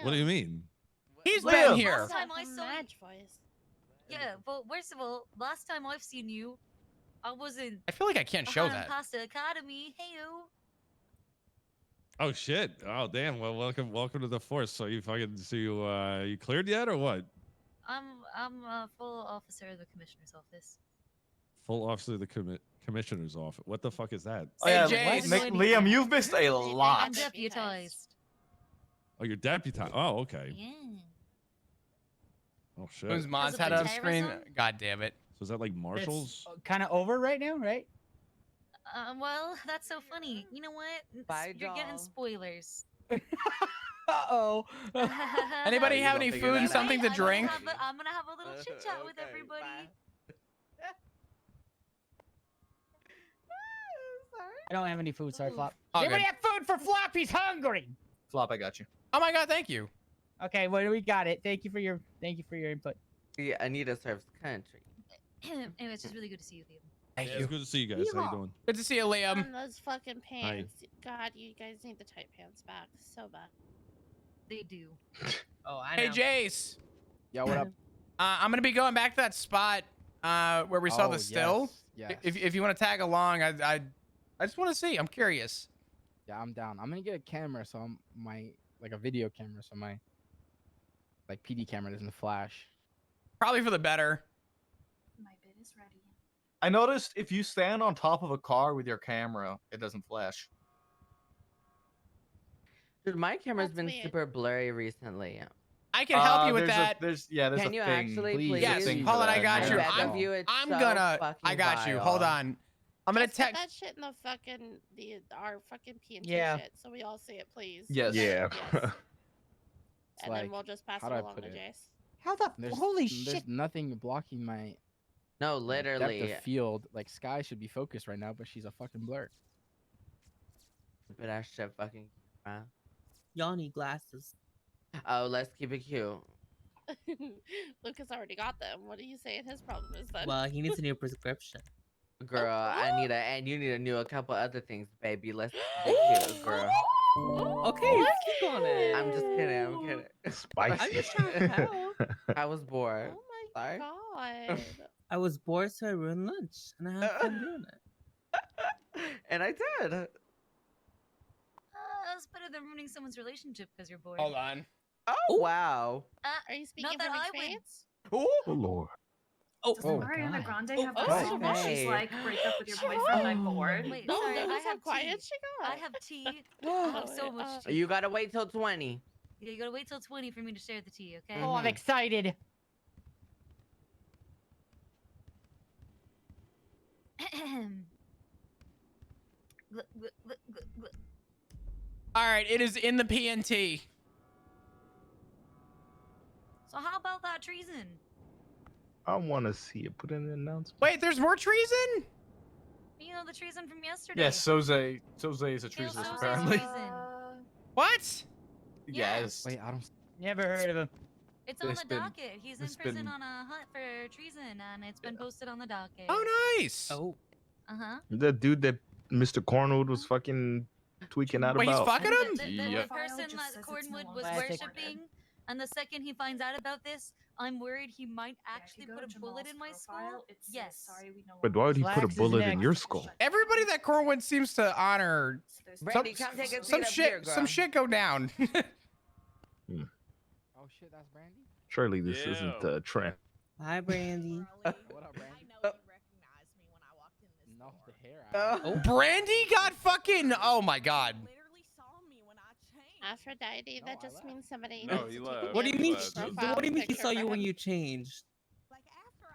What do you mean? He's Liam. been here. Last time I saw you, Match voice. yeah. Well, first of all, last time I've seen you, I wasn't I feel like I can't show behind that. Pasta Academy. Heyo. Oh shit! Oh damn! Well, welcome to the force. So you you cleared yet or what? I'm a full officer of the commissioner's office. Full officer of the commissioner's office. What the fuck is that? Oh, yeah, Jace. Liam, you've missed a I'm lot. deputized. Oh, you're deputized. Oh, okay. Yeah. Oh shit. Whose mods Is it had like up screen? terrorism? God damn it. So is that like marshals? Kind of over right now, right? Well, that's so funny. You know what? Bye, You're getting doll. spoilers. Uh-oh. Anybody You have don't any figure food that and out. something to I'm drink? I'm gonna have a little chit chat with Okay, everybody. bye. I don't have any food. Sorry, Flop. All Anybody good. have food for Flop? He's hungry. Flop, I got you. Oh my god, thank you. Okay, well we got it. Thank you for your input. Yeah, Anita serves country. Anyway, it's just really good to see you, Liam. Thank Yeah, you. it's good to see you guys. How you doing? Good to see you, Liam. On those fucking pants. God, you guys need the tight pants back so bad. They do. Oh, I Hey, Jace. Yo, what up? I'm gonna be going back to that spot where we saw the still. Yes. If you want to tag along, I just want to see. I'm curious. Yeah, I'm down. I'm gonna get a camera, so like a video camera, so my like PD camera doesn't flash. Probably for the better. My bid is ready. I noticed if you stand on top of a car with your camera, it doesn't flash. Dude, my camera's That's been weird. super blurry recently. I can help you with there's that. there's Can a you thing. actually please. please? Yes, thing hold for on, I that. got you. bet I'm- the view it's I'm so gonna. fucking I got you. vile. Hold on. I'm gonna Just put text. that shit in the fucking our fucking PNT Yeah. shit, so we all see it, please. Yes. Yeah. Yes. It's And like, then we'll just pass how it do I along put to it? Jace. How the Holy There's shit. nothing blocking my No, depth literally. of field. Like Sky should be focused right now, but she's a fucking blur. But I should fucking. Y'all need glasses. Oh, let's keep it cute. Lucas already got them. What are you saying his problem is then? Well, he needs a new prescription. Girl, I need and you need to know a couple other things, baby. Let's keep it cute, girl. Okay, let's keep on it. I'm just kidding. I'm kidding. Spicy. I'm just trying to help. I was bored. Oh my Sorry. god. I was bored, so I ruined lunch, and I had fun doing it. And I did. It's better than ruining someone's relationship because you're bored. Hold on. Oh, wow. Are you speaking Not that from I would- experience? Oh Lord. Doesn't Oh, Ariana God. Grande have Oh, a song where she's okay. like, break up with your boyfriend, I'm bored? Wait, No, sorry, I notice how have quiet tea. she got. I have tea. I have so much tea. You gotta wait till 20. Yeah, you gotta wait till 20 for me to share the tea, okay? Oh, I'm Mhm. excited. All right, it is in the PNT. So how about that treason? I want to see it. Put in an announcement. Wait, there's more treason? You know, the treason from yesterday. Yes, Soze is a treasonous Soze's apparently. treason. What? Yeah. Yes. Wait, I don't. Never heard of him. It's on It's the been- docket. He's in it's prison been- on a hunt for treason, and it's been posted on the docket. Oh, nice. Oh, Uh-huh. The dude that Mr. Cornwood was fucking tweaking out Wait, he's about. fucking him? The Yep. person File just that says it's Cornwood no was longer Classic. worshipping, and the second he finds out about this, I'm worried he might actually If you go put to a bullet in my Jamal's profile, skull. it says, Yes. Sorry, we no But why would he Flax put a is bullet in next. your skull? Everybody that Corwin seems to honor, So there's Brandy, come take a seat some up shit, here, girl. some shit go down. Oh shit, that's Brandy. Surely this isn't a trend. hi, Brandy. What up, Brandy? No, the hair. Oh. Brandy got fucking. Oh my god. Aphrodite, No, that I just left. means somebody No, needs he to take left. What do you mean? advantage of his What do you profile mean he picture saw you for when him. you changed?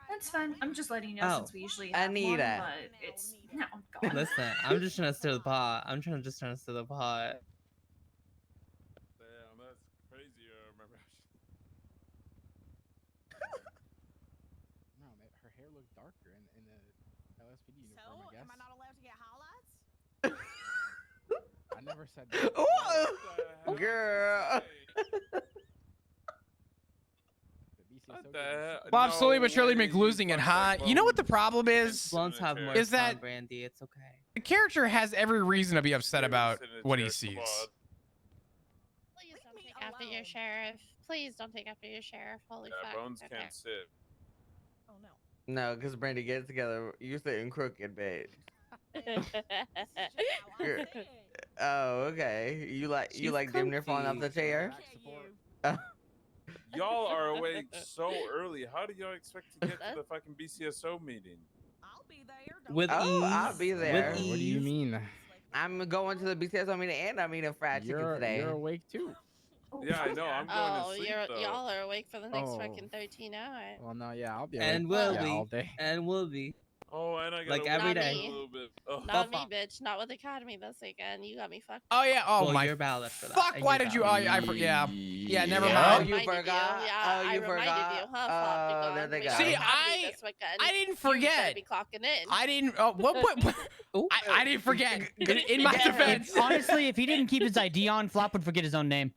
That's fine. I'm just letting you know Oh. since we usually have one, Anita. but it's no God. Listen, I'm just trying to stir the pot. I'm trying to stir the pot. Damn, that's crazy. Remember? No, her hair looked darker in the LSPD uniform. I guess. am I not allowed to get highlights? I never said that. Oh, girl. What the hell? Well, I'm slowly No but surely way, losing it, fuck huh? that You know what the bone. problem is? Blunts have more Is fun, that- Brandy? It's okay. The character has every reason to be upset about Seriously, what he Jared, sees. come on. Tell you Leave something, me alone. after your sheriff. Please don't take after your sheriff. Holy Yeah, fuck. Bones Okay. can't sit. Oh no. No, because Brandy, get it together. You're sitting crooked, babe. You're- Oh, okay. You like She's damn near falling off the comfy. chair? Y'all are awake so early. How do y'all expect to get to the fucking BCSO meeting? I'll be there. With Oh, ease. I'll be there. With What do you ease. mean? I'm going to the BCSO meeting and I'm eating fried chicken today. You're awake too. Yeah, I know. I'm going Oh, to sleep though. y'all are awake for the next Oh. fucking 13 hours. Well, no, yeah, I'll be awake. And will yeah, be. all day. And will be. Oh, and I got Like every Not day. me. a little bit. Oh. Not me, bitch. Not with Academy this weekend. You got me fucked. Oh yeah. Oh Well, my. you're valid for that. Fuck. and Why you're did you? Oh, valid. yeah. Yeah. Never Yeah. mind. Oh, you Reminded forgot? Yeah, Oh, I you reminded forgot? you, huh? Flop, you Oh, gone. there they We go. got See, Academy this weekend. I didn't You better forget. be clocking in. I didn't. Oh, what? Ooh. I didn't forget. In my defense. Honestly, if he didn't keep his ID on, Flop would forget his own name.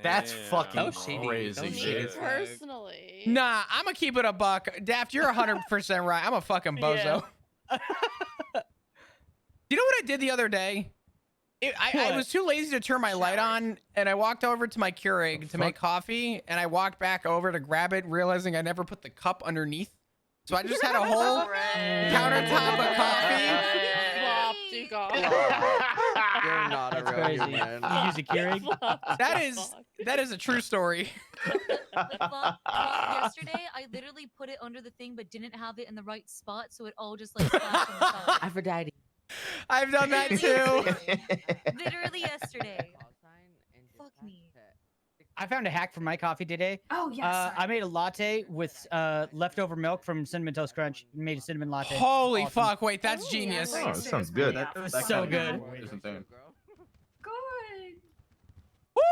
That's Damn. fucking Oh, shady. crazy. Oh, Me shady. personally. Nah, I'm gonna keep it a buck. Daft, you're 100% right. I'm a fucking bozo. You know what I did the other day? I was too lazy to turn my light on, and I walked over to my Keurig to make coffee, and I walked back over to grab it, realizing I never put the cup underneath. So I just had a whole countertop of coffee. Flop, you gone. You're not a That's real crazy. human. You use a Keurig? That is a true story. The fuck yesterday, I literally put it under the thing, but didn't have it in the right spot, so it all just like splashed on the side. Aphrodite. I've done that too. Literally yesterday. Fuck me. I found a hack for my coffee today. Oh yes. I made a latte with leftover milk from Cinnamon Toast Crunch. Made a cinnamon latte. Holy Awesome. fuck! Wait, that's genius. Oh, that sounds good. It was so good. Good. Woo!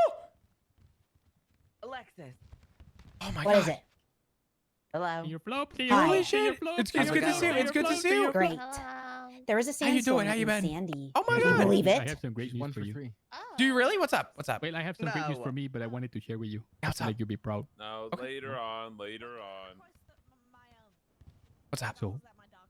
Alexis. Oh my What god. is it? Hello. Your flop, Hi. Holy shit! It's good to see you. It's good to see you. Great. Hello. There was a How you sandstorm doing? How you in been? Sandy. Oh my Can you god. believe I it? have some great One news for for you. free. Oh. Do you really? What's up? What's up? Well, I have some great news No. for me, but I wanted to share with you. What's to up? make you be proud. No, later on. What's up? So,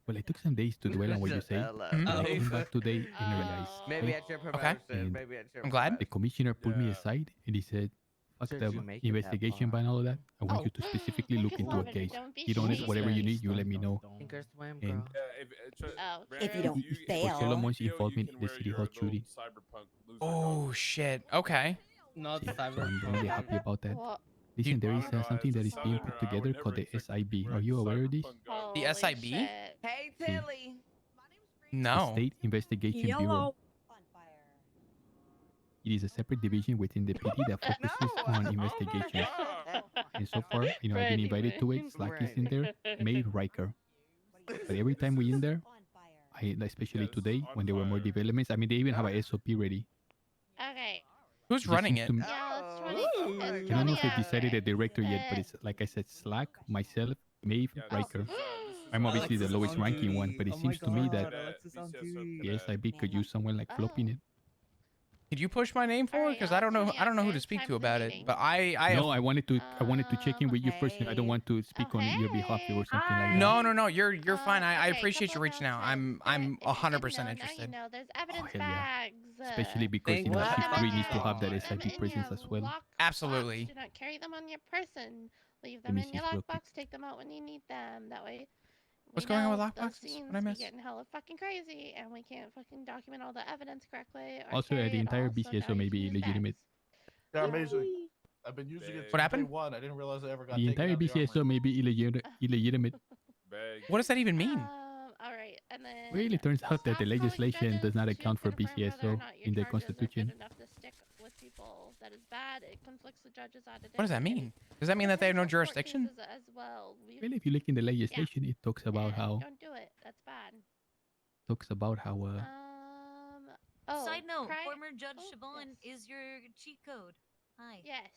well, I took some days to dwell on what you say. Hello. Mhm. But I came Oh. back today and realized Maybe hey, at your Okay. promotion. And Maybe at your I'm glad. the commissioner pulled me Yeah. aside and he said, fuck Should the you make it that investigation far? by and all of that. I want Oh. you to specifically look into a Love it. case. Don't be You don't need shady. whatever you need, you let me know. Sink or swim, And girl. Oh, If you don't For fail. Solomon's involvement in the City Hall shooting. Oh shit. Okay. Not So I'm really cyberpunk. happy about that. What? Listen, there is Oh, no, something it's that a is being southern, put I would together never called the expect SIB. we're Are you aware of this? cyberpunk guy. The Holy SIB? shit. Hey, Sí. Tilly. The No. State Investigation Bureau. It is a separate division within the PD that focuses on investigations. And so far, I've been invited to it. Slack is in there. May Riker. But every time we in there, especially today when there were more developments, I mean, they even have a SOP ready. Okay. Who's It just running seems it? to me- Yeah, it's Oh, 20. I It's I don't know if 20 they've decided a hours. director yet, but it's like I said, Slack, myself, Maeve, Riker. I'm obviously the Alexis lowest on ranking one, duty. but it Oh my seems to me God, that Alexis on duty. the SIB could use someone like flopping it. Could you push my name forward? Because I don't know. I don't know who to speak to about it. But I. No, I wanted to check in with you first. And I don't want to speak on your behalf or something like that. No. You're fine. I Okay, appreciate you couple reaching out. I'm announcements. If you 100% didn't know, now interested. you know, there's evidence hell yeah. bags. Especially because Thank you know you. Shift 3 needs to Wow. have that Them SIB in presence your as well. lockbox. Absolutely. Do not carry them on your person. Leave Let them me in see your real quick. lockbox. Take them out when you need them. That way. What's we going on with know lockboxes? those What'd scenes I be miss? getting hella fucking crazy, and we can't fucking document all the evidence correctly. Or Also, carry the it entire all, so BCSO now may you be can use illegitimate. bags. Yeah, amazing. I've been using it What since day happened? one. I didn't realize I ever got The taken entire out of the BCSO armory. may be illegitimate. What does that even mean? All right, and then. Well, it turns out that the stop calling legislation judges does not to account for confirm whether or BCSO not your in the charges are good Constitution. enough to stick with people. That is bad. It conflicts the judges out of What does that mean? Does that mean that they have no jurisdiction? As well. Well, if you look in the legislation, it talks about how Don't do it. That's bad. Oh, Side note: cry- former Judge oh, Siobhan yes. is your cheat code. Hi. Yes.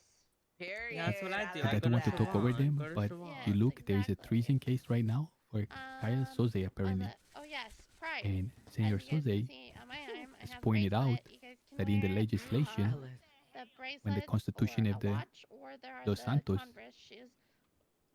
Period. Yeah, that's what I do. Look, I don't want to talk over them, but if you look, there is a treason case right now for Kyle Soze apparently. Oh yes, pride. And Senor As you guys can Soze see on my arm, I has have pointed out bracelet. You guys can that in the wear, legislation, the when the bracelets Constitution or of a the watch, or there are Dos the Santos, Converse shoes.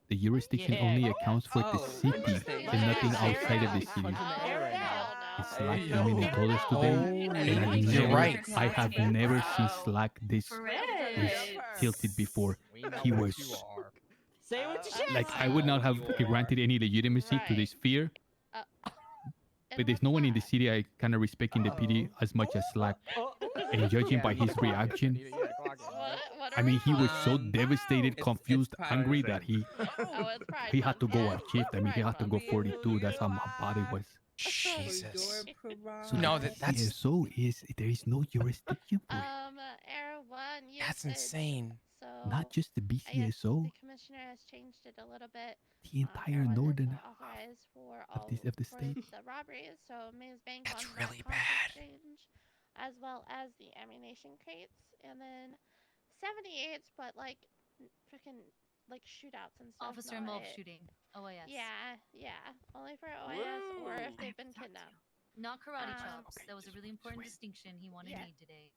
the jurisdiction only accounts for the Oh, city interesting. and nothing Yeah. outside of the Yeah. city. Punch in the air right now. Slack email they told us today, and I You're never, right. I have never seen Slack this Fred. tilted before. He what was you are. Say what you should. like, I would not have granted any legitimacy to this fear, but there's no one in the city I kind of respect in the PD as much as Slack. And judging by his reaction, What I are mean, we he was on? so devastated, It's confused, Pride angry Month. that he It's Pride he had to Month, go yeah. on shift. I mean, he had to go Pride 42. That's how my body was. Jesus. So No, the that's PSO is there is no jurisdiction for it. Air One, you that's said- insane. So Not just the I guess BCSO, the commissioner has changed it a little bit. the entire Air One is northern half authorized for of all the for state. the robberies. So Ms. Bank That's on really that cost bad. exchange, as well as the ammunition crates, and then 78s, but like freaking like shootouts and stuff. Officer not involved it. shooting. OIS. Yeah, only for OIS or if they've been kidnapped. Not karate Um, chops. That was a really important distinction he wanted Yeah. made today.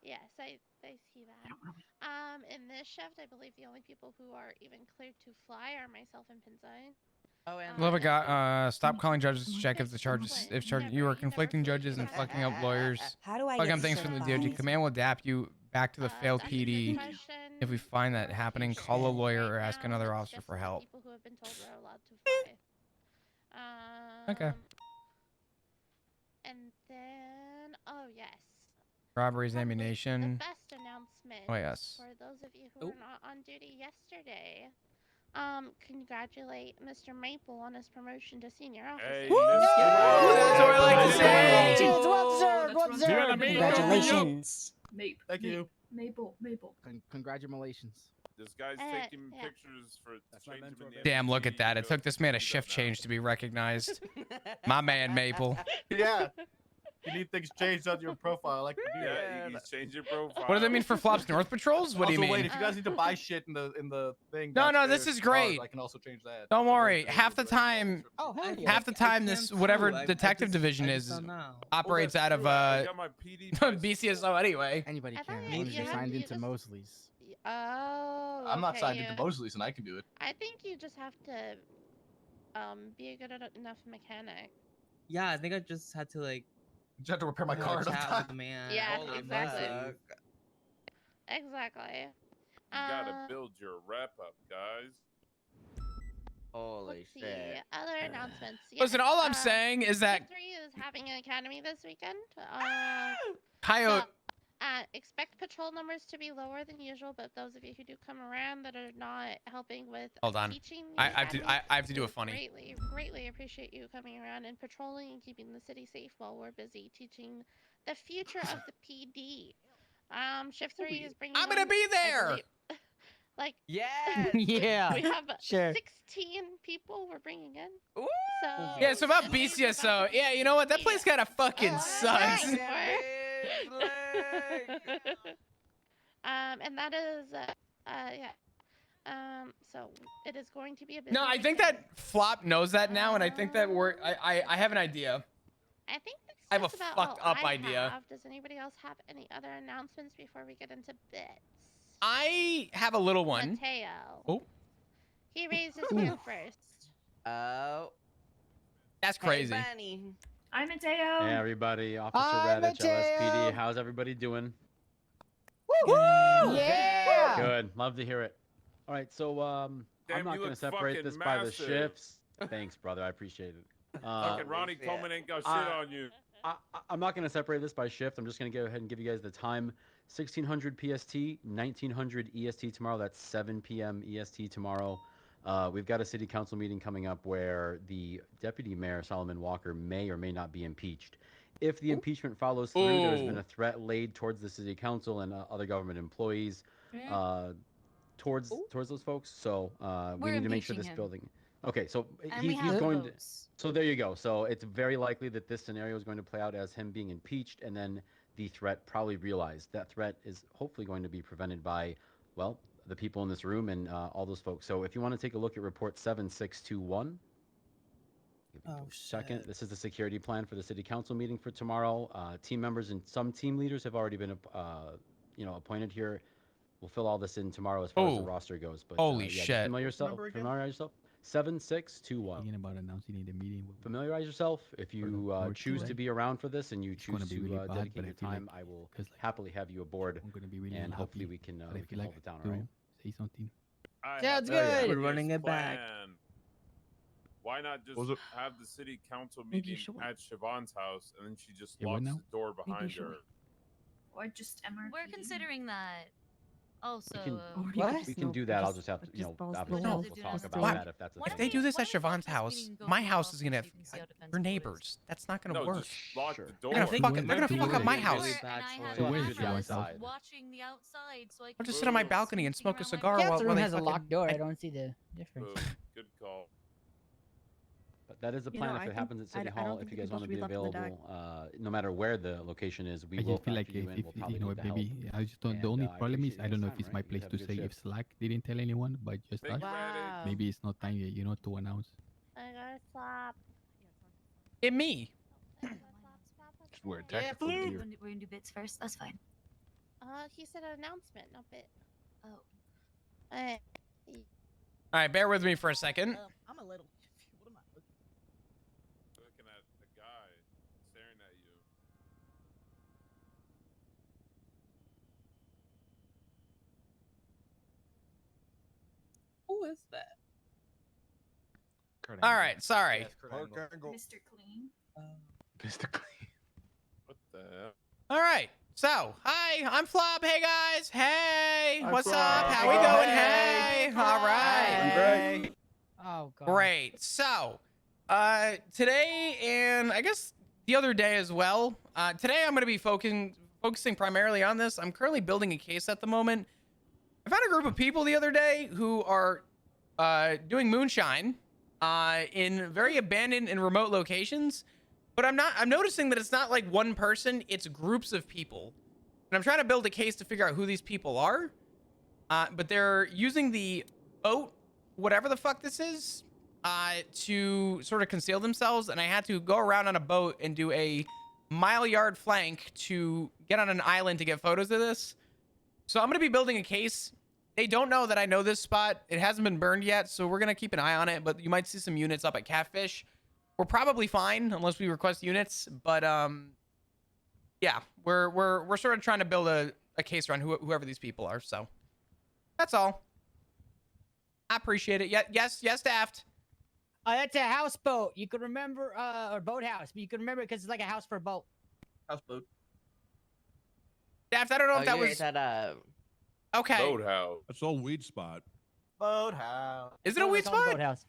Yes, I see that. In this shift, I believe the only people who are even cleared to fly are myself and Pinzine. Oh, and Love a guy. Stop calling judges to check if the charges, you are conflicting judges and fucking up lawyers. How do I Fuck get up things from the DOJ. certified? Command will adapt you back to the failed That's a good PD. question If we find that for happening, future. call a lawyer Right or ask now, another it's officer just for the help. People who have been told we're allowed to fly. Okay. And then, oh yes. Robberies, Probably ammunition. The best announcement. Oh, yes. For those of you who were not on duty yesterday. Congratulate Mr. Maple on his promotion to senior officer. Hey, Woo! That's what I like to say. Congratulations, well deserved, well That's deserved. right. Congratulations. Mape. Thank you. Maple. Congratulations. This guy's taking yeah. pictures for changing in the Damn, look at MT, that. It so took this man a he does shift now. change to be recognized. My man, Maple. Yeah. You need things changed on your profile. I like to do that. Yeah, he's changed your profile. What does that mean for Flops North Patrols? What do you Also, mean? wait, if you guys need to buy shit in the thing. No, this downstairs is in cars, great. I can also change that. Don't So worry. those Half the things are time, Oh, hell yeah. half the time, this whatever detective division is operates out of I got my PD badge. BCSO anyway. Anybody I can. thought As long as you you're had- signed you into just- Mosley's. Oh. I'm not okay, signed into Mosley's and I can do it. I think you just have to, be a good enough mechanic. Yeah, I think I just had to like You just have to repair my have car a another chat time. with the man. Yeah, Holy exactly. fuck. Exactly. You gotta build your wrap up, guys. Holy Let's see. shit. Other announcements. Listen, Yes, all I'm saying is that Shift 3 is having an academy this weekend. Coyote. Expect patrol numbers to be lower than usual, but those of you who do come around that are not helping with Hold on. teaching, the I have to. academy, I have to do a we funny. Greatly appreciate you coming around and patrolling and keeping the city safe while we're busy teaching the future of the PD. Shift 3 is bringing. I'm gonna in, be I there. believe- like Yes. Yeah. we have Sure. 16 people we're bringing in. Ooh. So Yeah, so about Shift 3 is about BCSO. to Yeah, be you know what? That the place kind of fucking Oh, sucks. nice. Leg. And that is, yeah. So it is going to be a busy No, I think weekend. that Flop knows that now, and I think that I have an idea. I think that's I have a just about fucked all up I idea. have. Does anybody else have any other announcements before we get into bits? I have a little one. Mateo. Oh. He raised his hand first. Oh. That's crazy. Hey, Bunny. I'm Mateo. Hey everybody, Officer Hi, Radich, LSPD. Mateo. How's everybody doing? Woo! Yeah. Good, love to hear it. All right, so I'm Damn, not you going to look separate fucking this by the massive. shifts. Thanks, brother, I appreciate it. Fucking Ronnie shit. Coleman ain't got shit on you. I'm not going to separate this by shift. I'm just going to go ahead and give you guys the time. 1600 PST, 1900 EST tomorrow. That's 7 p.m. EST tomorrow. We've got a city council meeting coming up where the deputy mayor, Solomon Walker, may or may not be impeached. If the impeachment follows through, there's been a threat laid towards the city council and other government employees towards those folks. So we need to make sure this building. Okay, so he's going to. So there you go. So it's very likely that this scenario is going to play out as him being impeached, and then the threat probably realized. That threat is hopefully going to be prevented by, well, the people in this room and all those folks. So if you want to take a look at report 7621. Second, this is the security plan for the city council meeting for tomorrow. Team members and some team leaders have already been, appointed here. We'll fill all this in tomorrow as far as the roster goes. But Holy yeah, just shit. familiarize yourself. 7621. Thinking about announcing in the meeting. Familiarize yourself. If you north choose to side. be around for this and you It's gonna choose be to really bad, dedicate but I your feel time, like- I will 'cause, like, happily have you aboard, I'm gonna be really and hopefully unhappy, we can but I feel hold like it down. to All right. say something. I Sounds have the good. We're funniest running it back. plan. Why not just Was it- have the city council Maybe you meeting should. at Siobhan's house, and then she just Yeah, what locks now? the door Maybe you behind should her? wait. Or just MRP. We're considering that. Also, We can, Or you What? could we just can do that. I'll just have to, you know, balls after to the we'll, wall. we'll talk Why- about that if that's a If thing. they do this Why at don't we Siobhan's have this house, meeting go my through house off is gonna have so you can see how defensive your it is? neighbors. That's not gonna No, work. just lock Sure. the door. They're gonna fuck Do it. they're gonna Do fuck up it. my Really house. bad And I choice. have So a where's camera your that's outside? watching the outside, so I I'll can just sit on my see balcony and anything smoke a around my cigar house. while Cat's room they has a fucking- locked door. I don't see the difference. Boom. Good call. But that is the You know, plan I if it think- happens at I City d- I don't Hall. think If you the guys people want to should be be left in the available, no matter where the location is, we I will just feel like factor you if, in. We'll probably you know, need the help. maybe I just don't. And, The only I problem is appreciate I don't know your if it's time, my right? You place have to a good say if shift. Slack didn't tell anyone, but just Thank us. you, Eddie. Wow. Maybe it's not time yet, you know, to announce. I gotta slap. It me. Just wear Yeah, tactical please. gear. We're gonna do bits first. That's fine. He said an announcement, not bit. Oh. All right, bear with me for a second. I'm a little. What am I looking? Looking at a guy staring at you. Who is that? All right, sorry. Mr. Clean. Mr. Clean. What the hell? All right. So, hi, I'm Flop. Hey guys. Hey, Hi, what's Flop. up? How we Hey. going? Hey. All right. Hey. Oh god. Great. So, today and I guess the other day as well. Today I'm going to be focusing primarily on this. I'm currently building a case at the moment. I found a group of people the other day who are doing moonshine in very abandoned and remote locations. But I'm noticing that it's not like one person, it's groups of people. And I'm trying to build a case to figure out who these people are. But they're using the boat, whatever the fuck this is, to sort of conceal themselves. And I had to go around on a boat and do a mile-yard flank to get on an island to get photos of this. So I'm going to be building a case. They don't know that I know this spot. It hasn't been burned yet, so we're going to keep an eye on it. But you might see some units up at Catfish. We're probably fine unless we request units, but yeah, we're sort of trying to build a case around whoever these people are. So that's all. I appreciate it. Yes, Daft. That's a houseboat. You could remember, or boathouse, but you could remember it because it's like a house for a boat. Houseboat. Daft, I don't know if that you was ate that up. okay. Boathouse. That's old weed spot. Boathouse. Is it a weed It's called spot? Boathouse.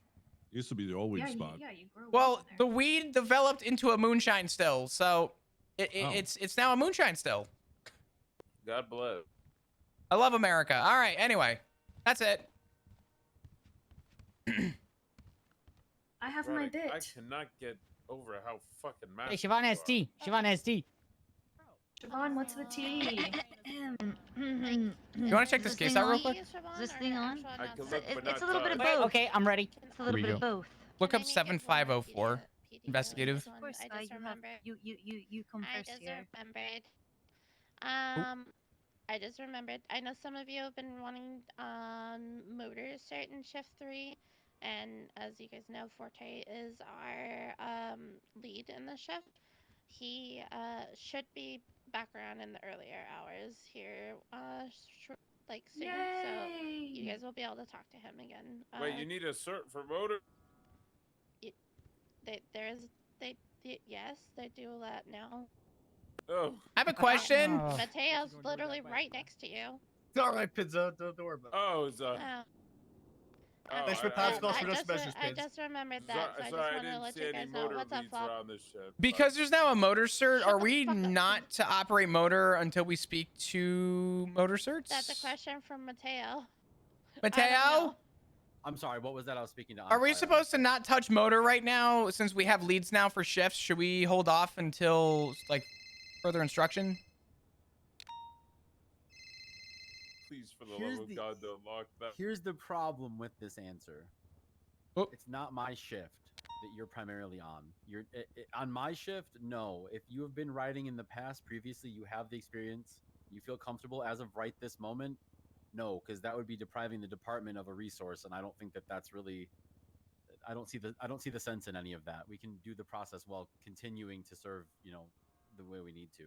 Used to be the old weed Yeah, spot. you grow weed Well, in there. the weed developed into a moonshine still, so it's now a moonshine still. God bless. I love America. All right. Anyway, that's it. I have my Roddick, bit. I cannot get over how fucking Hey, massive Siobhan you has are. tea. Siobhan has tea. Siobhan, what's the tea? You want to check this case out real quick? Is this thing on? I can So look, but it's a not little bit of touch. both. Okay, I'm ready. It's a little Here bit we of go. both. Look up 7504. Investigative. Of course, I just you have remembered. you come I first just here. remembered. I just remembered. I know some of you have been wanting motors start in shift 3, and as you guys know, Forte is our lead in the shift. He should be back around in the earlier hours here, like soon. So you guys will be able to talk to him again. Wait, you need a cert for motor? Yes, they do that now. Oh. I have a question. Mateo's literally right next to you. It's all right, Pizza. Don't worry about it. Oh, it's Oh. Thanks for passing us for I just messages, I Piz. just remembered that, so I just Sorry, I wanted to didn't let see you any guys know. motor What's up, leads Flop? around this ship. Because there's now a motor cert, are the we fuck up. not to operate motor until we speak to motor certs? That's a question from Mateo. Mateo, I'm sorry. What was that? I was speaking to. are we supposed to not touch motor right now since we have leads now for shifts? Should we hold off until like further instruction? Please, for the Here's love of the- God, don't lock that. Here's the problem with this answer. Oh. It's not my shift that you're primarily on. You're on my shift. No, if you have been riding in the past previously, you have the experience. You feel comfortable as of right this moment. No, because that would be depriving the department of a resource, and I don't think that that's really I don't see the sense in any of that. We can do the process while continuing to serve, the way we need to.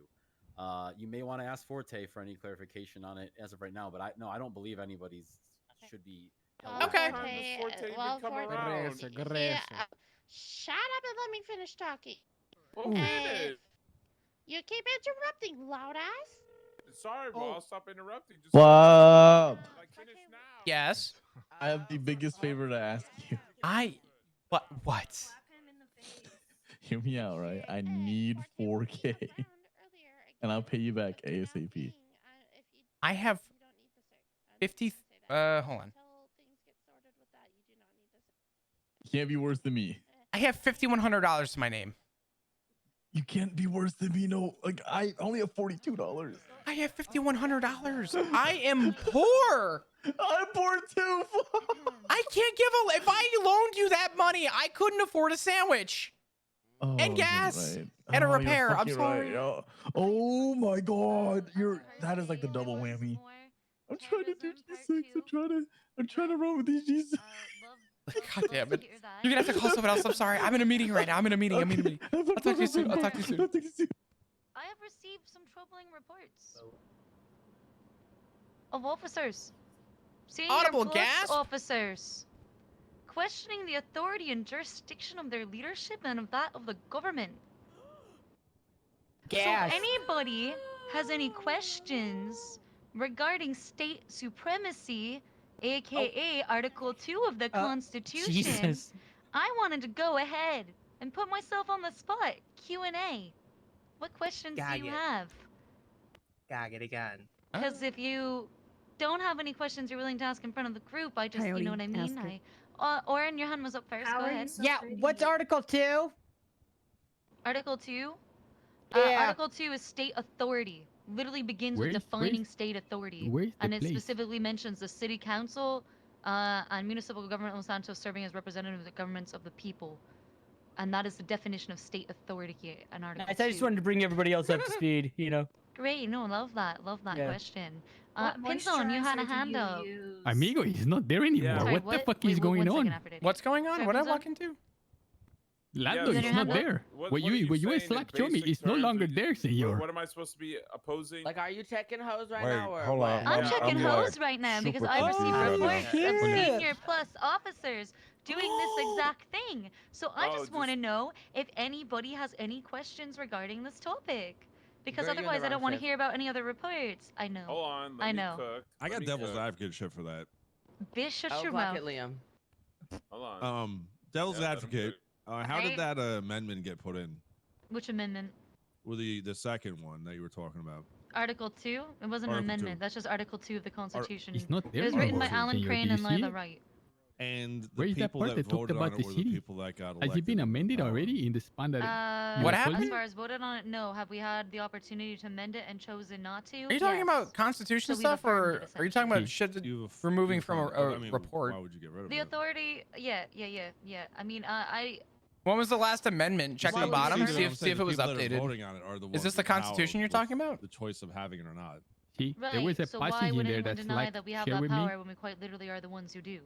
You may want to ask Forte for any clarification on it as of right now, but I don't believe anybody's should be. held Okay. back. Shut up and let me finish talking. Well, finish. You keep interrupting, loud ass. Sorry, bro. I'll stop interrupting. Just What? finish now. Yes. I have the biggest favor to ask you. What? Hear me out, right? I need 4K, and I'll pay you back ASAP. I have 50. Hold on. You can't be worse than me. I have $5,100 to my name. You can't be worse than me. No, like I only have $42. I have $5,100. I am poor. I'm poor too. I can't give a. If I loaned you that money, I couldn't afford a sandwich Oh, and you're gas right. and a Oh, you're repair. I'm fucking sorry. right. Oh my God, that is like the double whammy. I'm trying to do G6. I'm trying to run with these G6. God damn it. You're gonna have to call someone else. I'm sorry. I'm in a meeting right now. I'm in a meeting. I'll talk to you soon. I have received some troubling reports of officers, senior Audible plus gasp? officers, questioning the authority and jurisdiction of their leadership and of that of the government. Gasp. So anybody has any questions regarding state supremacy, aka Article 2 of the Constitution, Jesus. I wanted to go ahead and put myself on the spot. Q&A. What questions do you have? Gag it again. Because if you don't have any questions you're willing to ask in front of the group, I just, you know what I mean? Oren, your hand was up first. Go ahead. Yeah, what's Article 2? Article 2? Yeah. Article 2 is state authority. Literally begins with defining state authority. And it specifically mentions the city council and municipal government of Los Santos serving as representatives of the governments of the people. And that is the definition of state authority here in Article 2. I just wanted to bring everybody else up to speed, Great, no, love that Yeah. question. What Pinzone, you had a moisturizer do hand you up. use? Amigo, he's not there anymore. Sorry, What the fuck is Wait, going one on? second after Diddy. What's going on? Sorry, What did I Pinzone? walk into? Lando Is is there not hand up? there. What are you saying in in Slack show me basic is no terms? longer there, senor. What am I supposed to be opposing? Like, are you checking hoes right Wait, now? Or hold on. what? I'm Yeah, checking I'm hoes like right now because super I confused received right now. reports of shit. senior plus officers doing this exact thing. So I just want to know if anybody has any questions regarding this topic. Because Girl, you're in the otherwise I wrong don't want to shift. hear about any other reports. I know. Hold on. I know. I got devil's advocate shit for that. Bitch, shut I'll your clock mouth. it, Liam. Hold on. Devil's Yeah, let him advocate. How Right. did that amendment get put in? Which amendment? Well, the second one that you were talking about. Article 2? It wasn't an Article amendment. 2. That's just Article 2 of the Constitution. It's not It there was written by anymore, Alan senor. Crane Do you and see Lila it? Wright. And the Where is that people part that that talked voted on about it the were city? the people that got elected. Has it been into amended power. already in the span that you What were happened? As holding? far as voted on it, no. Have we had the opportunity to amend it and chosen not to? Are you talking Yes. about Constitution So we've stuff, affirmed or it, are you talking about essentially. shit that You've- removing you've from a affirmed it. I mean, report? Why would you get rid of The it? authority, yeah. I mean, I When was the last amendment? Check Why the would bottom, you see affirm if it? see if it was The people that are updated. voting on it are the Is ones this the with power Constitution you're with talking about? The choice of having it or not. See, right. there was a so why passage would in there anyone that's deny like, that we have share that with me. power when we quite literally are the ones who do?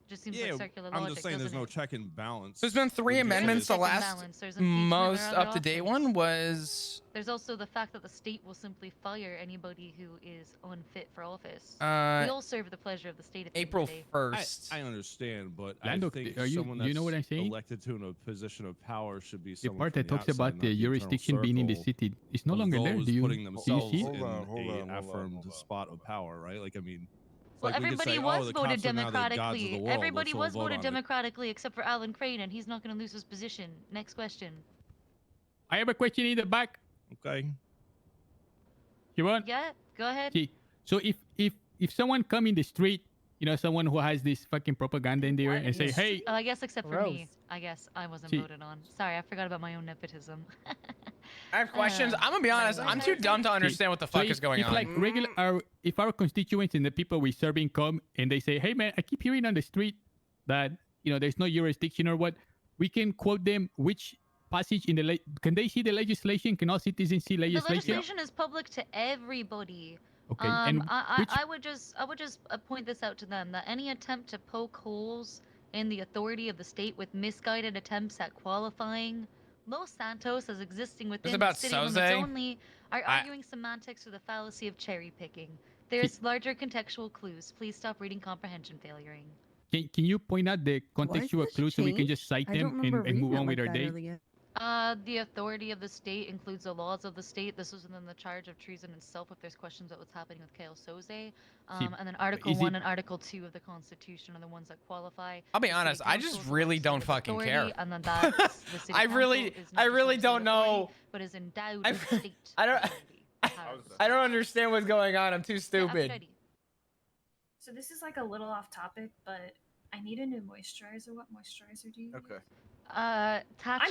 Just seems Yeah, like circular I'm logic. just saying there's doesn't no it? check and balance. There's been 3 Would you say amendments. The Check and last balance. There's impeachment, there most are other up-to-date options. one was There's also the fact that the state will simply fire anybody who is unfit for office. we all serve the pleasure of the state at the April end of the day. 1st. I understand, but Lando, I think are you- someone do that's you know what I'm saying? elected to a position of power should be The someone part from that talks outside, about not the internal jurisdiction being in the circle city is no of longer there. those Do you putting see themselves it? in a affirmed spot of power, right? Like, I mean, it's Well, like we could everybody say, was the voted cops are now the gods of the democratically. world. Everybody Let's all was vote voted on it. democratically except for Alan Crane, and he's not going to lose his position. Next question. I have a question in the back. Okay. You want? Yeah, go ahead. See, so if someone come in the street, someone who has this fucking propaganda in there and say, hey, I guess except for me. Gross. I guess I wasn't See- voted on. Sorry, I forgot about my own nepotism. I have questions. I'm gonna be honest. I'm too dumb to understand what the fuck is going if on. Like if our constituents and the people we serving come and they say, hey man, I keep hearing on the street that there's no jurisdiction or what, we can quote them which passage in the can they see the legislation? Can all citizens see The legislation? legislation is public to everybody. Okay, and I which would just point this out to them that any attempt to poke holes in the authority of the state with misguided attempts at qualifying Los Santos as existing within the about city limits Soze? only are arguing semantics or the fallacy of cherry picking. There's larger contextual clues. Please stop reading comprehension failuring. Can you point out the contextual clues so we can just cite them and move on with our day? The authority of the state includes the laws of the state. This is within the charge of treason itself if there's questions about what's happening with Kale Soze. And then Article 1 and Article 2 of the Constitution are the ones that qualify. I'll be honest, I just really don't fucking care. And then that's the city I really don't know. But is endowed with state. I don't understand what's going on. I'm too stupid. So this is like a little off topic, but I need a new moisturizer. What moisturizer do you use? Okay. I'm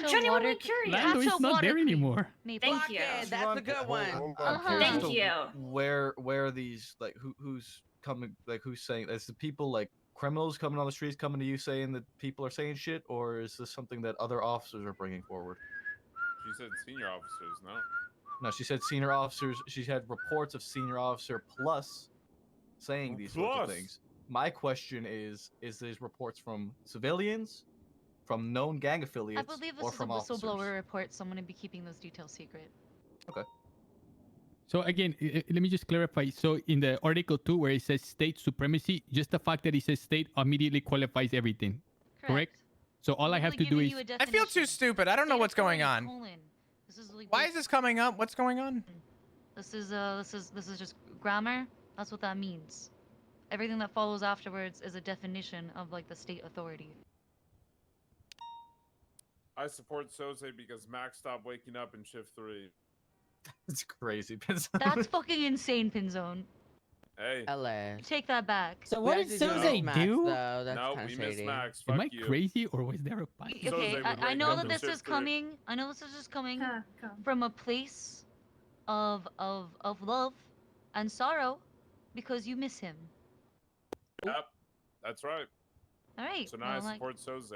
genuinely curious. Lando is not there anymore. Thank you. That's a good one. Thank you. Where are these, like, who's coming, like, who's saying, is the people, like, criminals coming on the streets coming to you saying that people are saying shit, or is this something that other officers are bringing forward? She said senior officers, no? No, she said senior officers. She had reports of senior officer plus saying these sorts of things. My question is these reports from civilians, from known gang affiliates, I believe this or is a from whistleblower officers? report. Someone would be keeping those details secret. Okay. So again, let me just clarify. So in the Article 2 where it says state supremacy, just the fact that it says state immediately qualifies everything. Correct? So all I have to do is... I feel too stupid. I don't know what's going on. Why is this coming up? What's going on? This is just grammar. That's what that means. Everything that follows afterwards is a definition of like the state authority. I support Soze because Max stopped waking up in shift 3. It's crazy. That's fucking insane, Pinzone. Hey. LA. Take that back. So what did Soze do? No, we missed Max. Am Fuck I you. crazy or was there a pipe? Okay, I know that this is coming. I know this is just coming from a place of love and sorrow because you miss him. Yep, that's right. All right. So now well, I support Soze.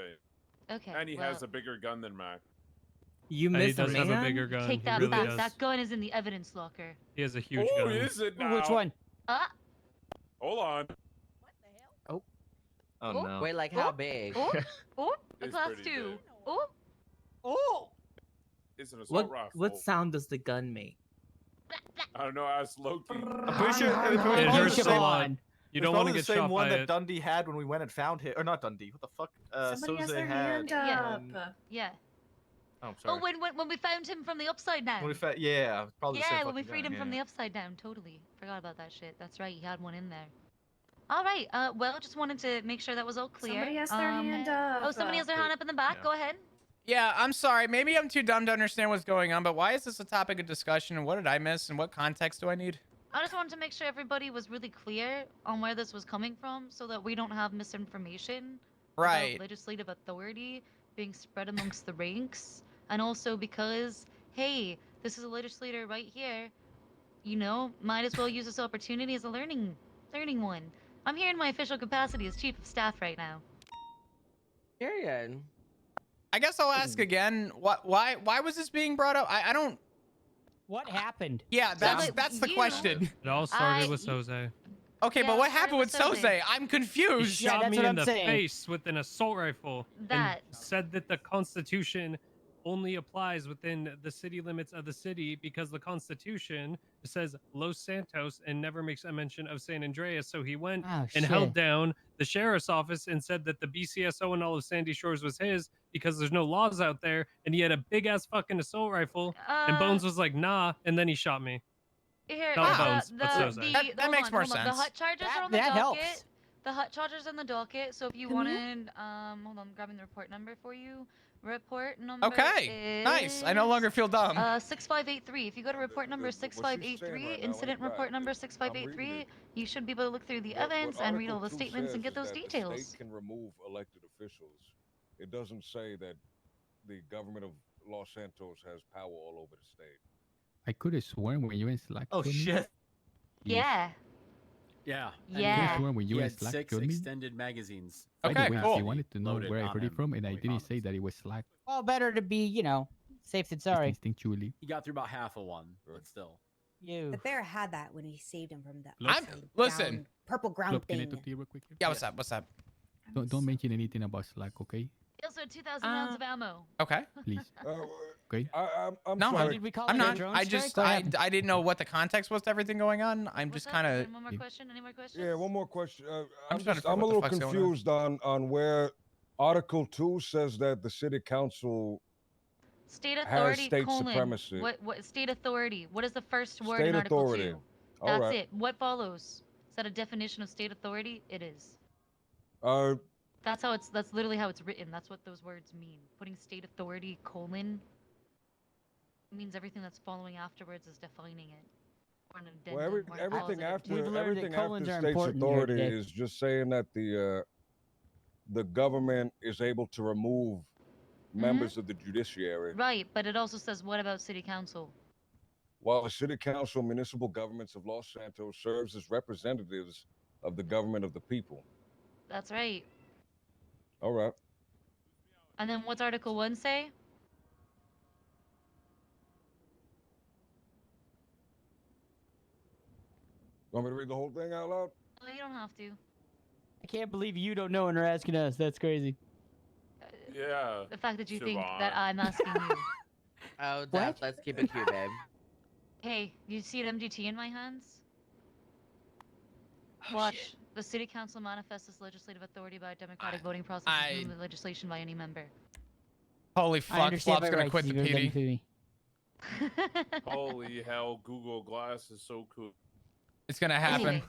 Okay. And he has a bigger gun than Mac. You He missed does a have a man? bigger gun. Take He that really back. does. That gun is in the evidence locker. He has a huge Oh, gun. is it now? Which one? Hold on. Oh no. Wait, like how big? Oh, a It's class pretty 2. big. Oh. It's an assault rifle. What sound does the gun make? I don't know. Ask Loki. I'm pretty sure It hurts a same lot. one. You It's don't want probably to the get same shot one by that it. Dundee had when we went and found him. Or not Dundee. What the fuck? Somebody has Soze their had. hand up. Yeah. Oh, I'm sorry. Oh, when we found him from the upside down. When we yeah, probably the same Yeah, when we fucking freed gun, him from yeah. the upside down. Totally. Forgot about that shit. That's right. He had one in there. All right. Well, just wanted to make sure that was all clear. Somebody has their hand up. Oh, somebody has their hand up in the back. Yeah. Go ahead. Yeah, I'm sorry. Maybe I'm too dumb to understand what's going on, but why is this a topic of discussion? And what did I miss? And what context do I need? I just wanted to make sure everybody was really clear on where this was coming from so that we don't have misinformation Right. about legislative authority being spread amongst the ranks. And also because, hey, this is a legislator right here, you know, might as well use this opportunity as a learning one. I'm here in my official capacity as chief of staff right now. Period. I guess I'll ask again. Why was this being brought up? I don't. What happened? Yeah, that's the question. It all started with Soze. Okay, Yeah, but what it started happened with with Soze. Soze? I'm He confused. shot that's me what in I'm the saying. face with an assault rifle That- and said that the Constitution only applies within the city limits of the city because the Constitution says Los Santos and never makes a mention of San Andreas. So he went Oh, and held shit. down the sheriff's office and said that the BCSO and all of Sandy Shores was his because there's no laws out there. And he had a big ass fucking assault rifle. And Bones was like, nah. And then he shot me. Here, Not the, Bones, the, but Soze. the, That hold makes on, more hold on. The sense. hut charges That- are on the that docket. helps. The hut charges on the docket. So if you wanted, hold on, I'm grabbing the report number for you. Report number Okay, is, nice. I no longer feel dumb. 6583. If you go to report number 6583, incident report number 6583, you should be able to look through the evidence and read all the statements and get those The details. state can remove elected officials. It doesn't say that the government of Los Santos has power all over the state. I could have sworn when you and Slack. Oh told me- shit. Yeah. I Yeah. could have Yeah. sworn when you He and had Slack 6 told me. extended magazines. By the Okay, way, cool. he wanted to know Loaded where I on heard it him, from, and I fully didn't say honest. that it was Slack. Well, better to be, you know, safe than Just sorry. instinctually. He got through about half of one, but still. You. The bear had that when he saved him from that I'm- listen. purple ground Look, can I thing. talk to you real quick here? Yeah, what's up? What's up? Don't mention anything about Slack, okay? Also, 2,000 rounds of ammo. Okay. Please. Okay. I'm No, sorry. Did we call I'm it a not. drone I strike? just What I happened? I didn't know what the context was to everything going on. I'm just kind of. One more question? Any more questions? Yeah, one more question. I'm trying to figure I'm a what the little fuck's going on. confused on where Article 2 says that the city council State has authority, state colon. supremacy. What state authority? What is the first word State in Article authority. 2? All That's right. it. What follows? Is that a definition of state authority? It is. That's That's literally how it's written. That's what those words mean. Putting state authority, colon, means everything that's following afterwards is defining it. Or an addendum, well, or it follows everything it. after We've learned that everything colons after are state's important here, authority Dick. is just saying that the government is able to remove members of the judiciary. Right, but it also says, what about city council? While the city council municipal governments of Los Santos serves as representatives of the government of the people. That's right. All right. And then what's Article 1 say? Want me to read the whole thing out loud? Oh, you don't have to. I can't believe you don't know and are asking us. That's crazy. Yeah. The fact that you think Siobhan. that I'm asking you. Oh, Dad, let's keep it cute, babe. Hey, you see an MGT in my hands? Oh, Watch. The city council manifests its legislative authority by a democratic voting process and the legislation by any member. Holy I fuck! understand Flop's my gonna rights, quit the you go get PD. Foodie. Holy hell, Google Glass is so cool. It's gonna happen. Anyway.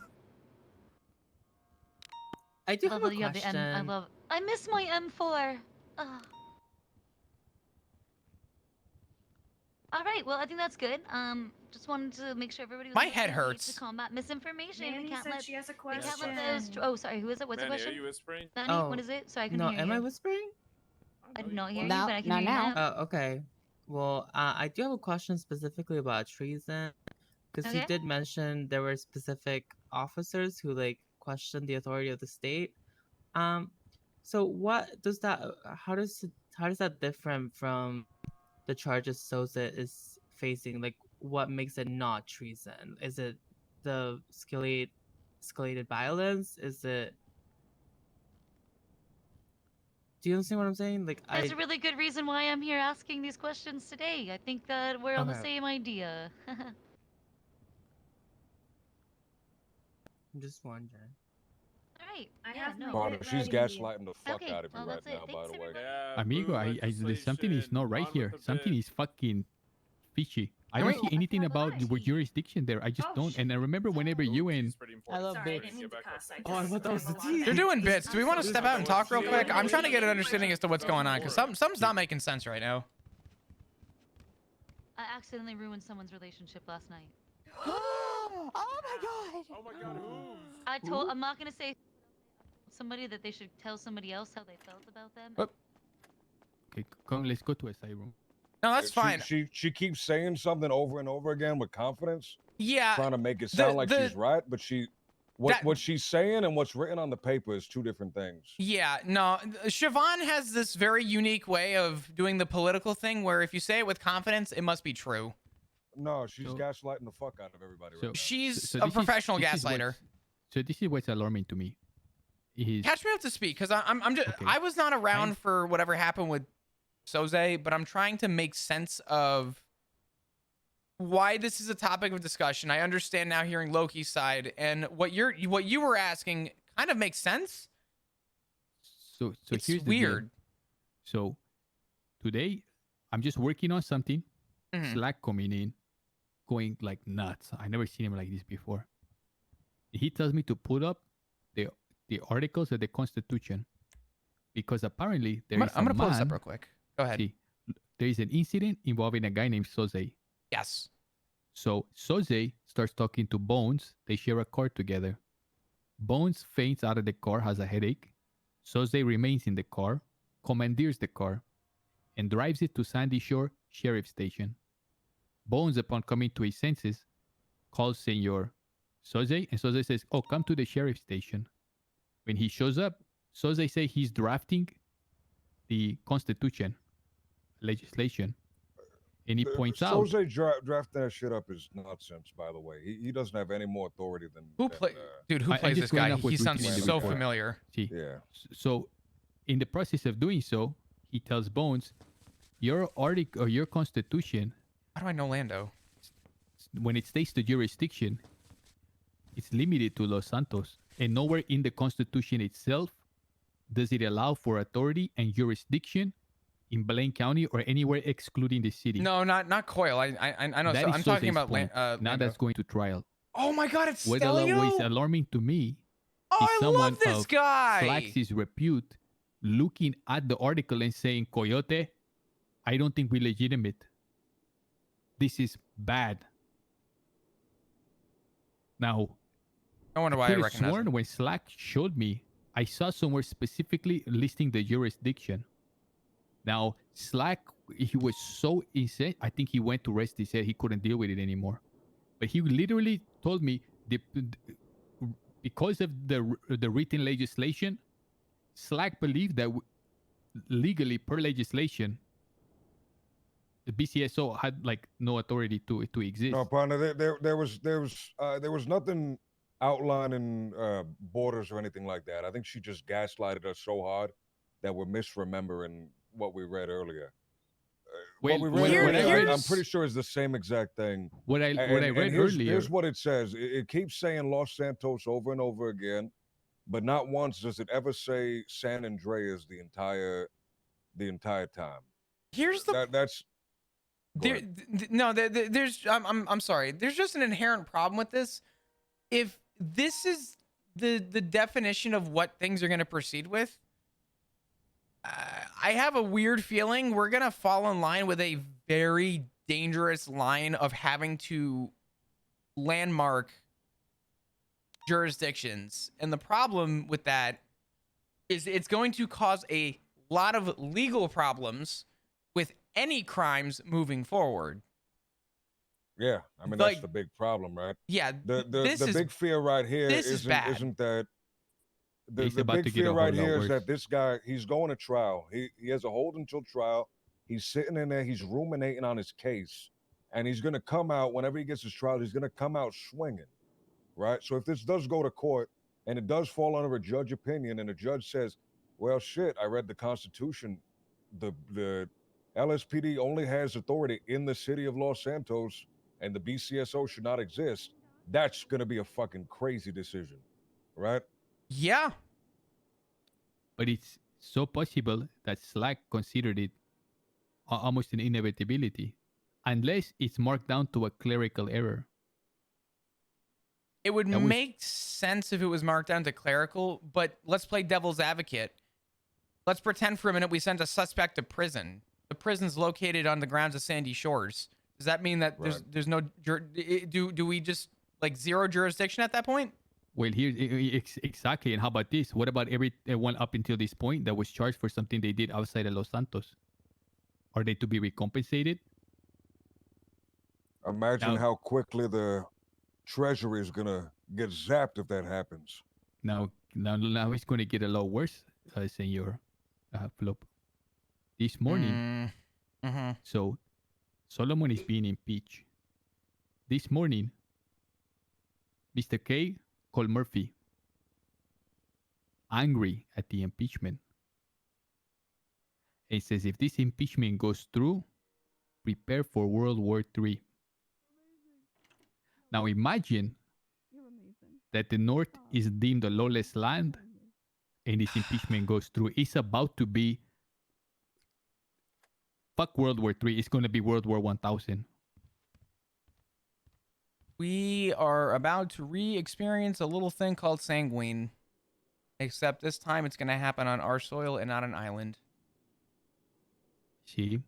I do have a You have the question. M. I miss my M4. Ugh. All right. Well, I think that's good. Just wanted to make sure everybody was My on the head same page hurts. to combat misinformation. Manny We can't said let she has a we can't let question. those. Oh, sorry. Who is it? What's the Manny, question? are you whispering? Manny, Oh, what is it? So I can no, hear am you. I whispering? I did not hear you, Now- but I can now- hear you now. now. Oh, okay. Well, I do have a question specifically about treason, because he Okay. did mention there were specific officers who like questioned the authority of the state. So what does that? How does that different from the charges Sosa is facing? Like, what makes it not treason? Is it the escalated violence? Is it? Do you understand what I'm saying? Like, There's a really good reason why I'm here asking these questions today. I think that we're on the Okay. same idea. I'm just wondering. All right. I Yeah, have no. my Partner, bit she's ready. gaslighting the fuck Okay, out of you well, right that's it. now, by Thanks, the way. Yeah, Amigo, boo, something is not right legislation, here. on with the Something bit. is fucking fishy. I Can don't we- see anything Well, about your jurisdiction there. I just Oh, don't. shit. And I remember whenever you and I love Sorry, I bits. didn't mean to cuss. Oh, I thought that was the tea. You're doing bits. Do we want to step out and talk real quick? I'm trying to get an Yeah. understanding as to what's going on because something's not making sense right now. I accidentally ruined someone's relationship last night. Oh my god! Oh my god, I'm not gonna say somebody that they should tell somebody else how they felt about them. What? okay, come, let's go to a side room. No, that's fine. She keeps saying something over and over again with confidence, Yeah. trying to make it sound like the- she's right, but what she's saying and what's written on the paper is two different things. Yeah, no. Siobhan has this very unique way of doing the political thing where if you say it with confidence, it must be true. No, she's So- gaslighting the fuck out of everybody right So now. She's so a this is- professional this is gaslighter. So this is what's alarming to me. Is Catch me up to speed because I'm just Okay. I was not around for whatever happened with Soze, but I'm trying to make sense of why this is a topic of discussion. I understand now hearing Loki's side, and what you were asking kind of makes sense. so It's here's the deal. weird. So today I'm just working on something. Mhm. Slack coming in, going like nuts. I never seen him like this before. He tells me to put up the articles of the Constitution because apparently there is I'm gonna a pull this up man- real quick. Go ahead. See, there is an incident involving a guy named Soze. Yes. So Soze starts talking to Bones. They share a car together. Bones faints out of the car, has a headache. Soze remains in the car, commandeers the car, and drives it to Sandy Shore Sheriff Station. Bones, upon coming to his senses, calls Senor Soze, and Soze says, "Oh, come to the sheriff station." When he shows up, Soze says he's drafting the Constitution legislation, And he points out, Soze drafting that shit up is nonsense. By the way, he doesn't have any more authority than Dude, who plays this guy? He sounds so familiar. See, yeah. So, in the process of doing so, he tells Bones, your article or your constitution. How do I know Lando? When it states the jurisdiction, it's limited to Los Santos, and nowhere in the constitution itself does it allow for authority and jurisdiction in Blaine County or anywhere excluding the city. No, not Coyle. I know. That so is I'm talking Soze's about point. Now Lando. that's going to trial. Oh my God, it's What Stelio. is alarming to me Oh, is I someone love this of guy. Flax's repute looking at the article and saying, Coyote, I don't think we're legitimate. This is bad. Now, I wonder why I could have recognize sworn him. when Slack showed me, I saw somewhere specifically listing the jurisdiction. Now, Slack, he was so insane. I think he went to rest his head. He couldn't deal with it anymore. But he literally told me because of the written legislation, Slack believed that legally, per legislation, the BCSO had like no authority to exist. No, partner. There was nothing outlining borders or anything like that. I think she just gaslighted us so hard that we're misremembering what we read earlier. What we read earlier, I'm pretty sure is the same exact thing. What I read earlier. Here's what it says. It keeps saying Los Santos over and over again, but not once does it ever say San Andreas the entire time. Here's the that's there's I'm sorry. There's just an inherent problem with this. If this is the definition of what things are going to proceed with, I have a weird feeling we're going to fall in line with a very dangerous line of having to landmark jurisdictions. And the problem with that is it's going to cause a lot of legal problems with any crimes moving forward. Yeah, I mean that's the big problem, right? Yeah, the big fear right here isn't that the big fear right here is that this guy, he's going to trial. He has a hold until trial. He's sitting in there, he's ruminating on his case, and he's going to come out whenever he gets his trial. He's going to come out swinging, right? So if this does go to court and it does fall under a judge opinion, and the judge says, "Well, shit, I read the Constitution. The LSPD only has authority in the city of Los Santos, and the BCSO should not exist," that's going to be a fucking crazy decision, right? Yeah. But it's so possible that Slack considered it almost an inevitability, unless it's marked down to a clerical error. It would make sense if it was marked down to clerical, but let's play devil's advocate. Let's pretend for a minute we sent a suspect to prison. The prison's located on the grounds of Sandy Shores. Does that mean that there's no do we just like zero jurisdiction at that point? Well, here exactly. And how about this? What about everyone up until this point that was charged for something they did outside of Los Santos? Are they to be recompensated? Imagine how quickly the treasury is gonna get zapped if that happens. Now it's going to get a lot worse, Senor Flop. This morning, so Solomon is being impeached. This morning, Mr. K called Murphy, angry at the impeachment. He says, if this impeachment goes through, prepare for World War III. Now imagine that the North is deemed a lawless land and this impeachment goes through. It's about to be, fuck World War III, it's going to be World War 1000. We are about to re-experience a little thing called sanguine. Except this time it's going to happen on our soil and not an island. See?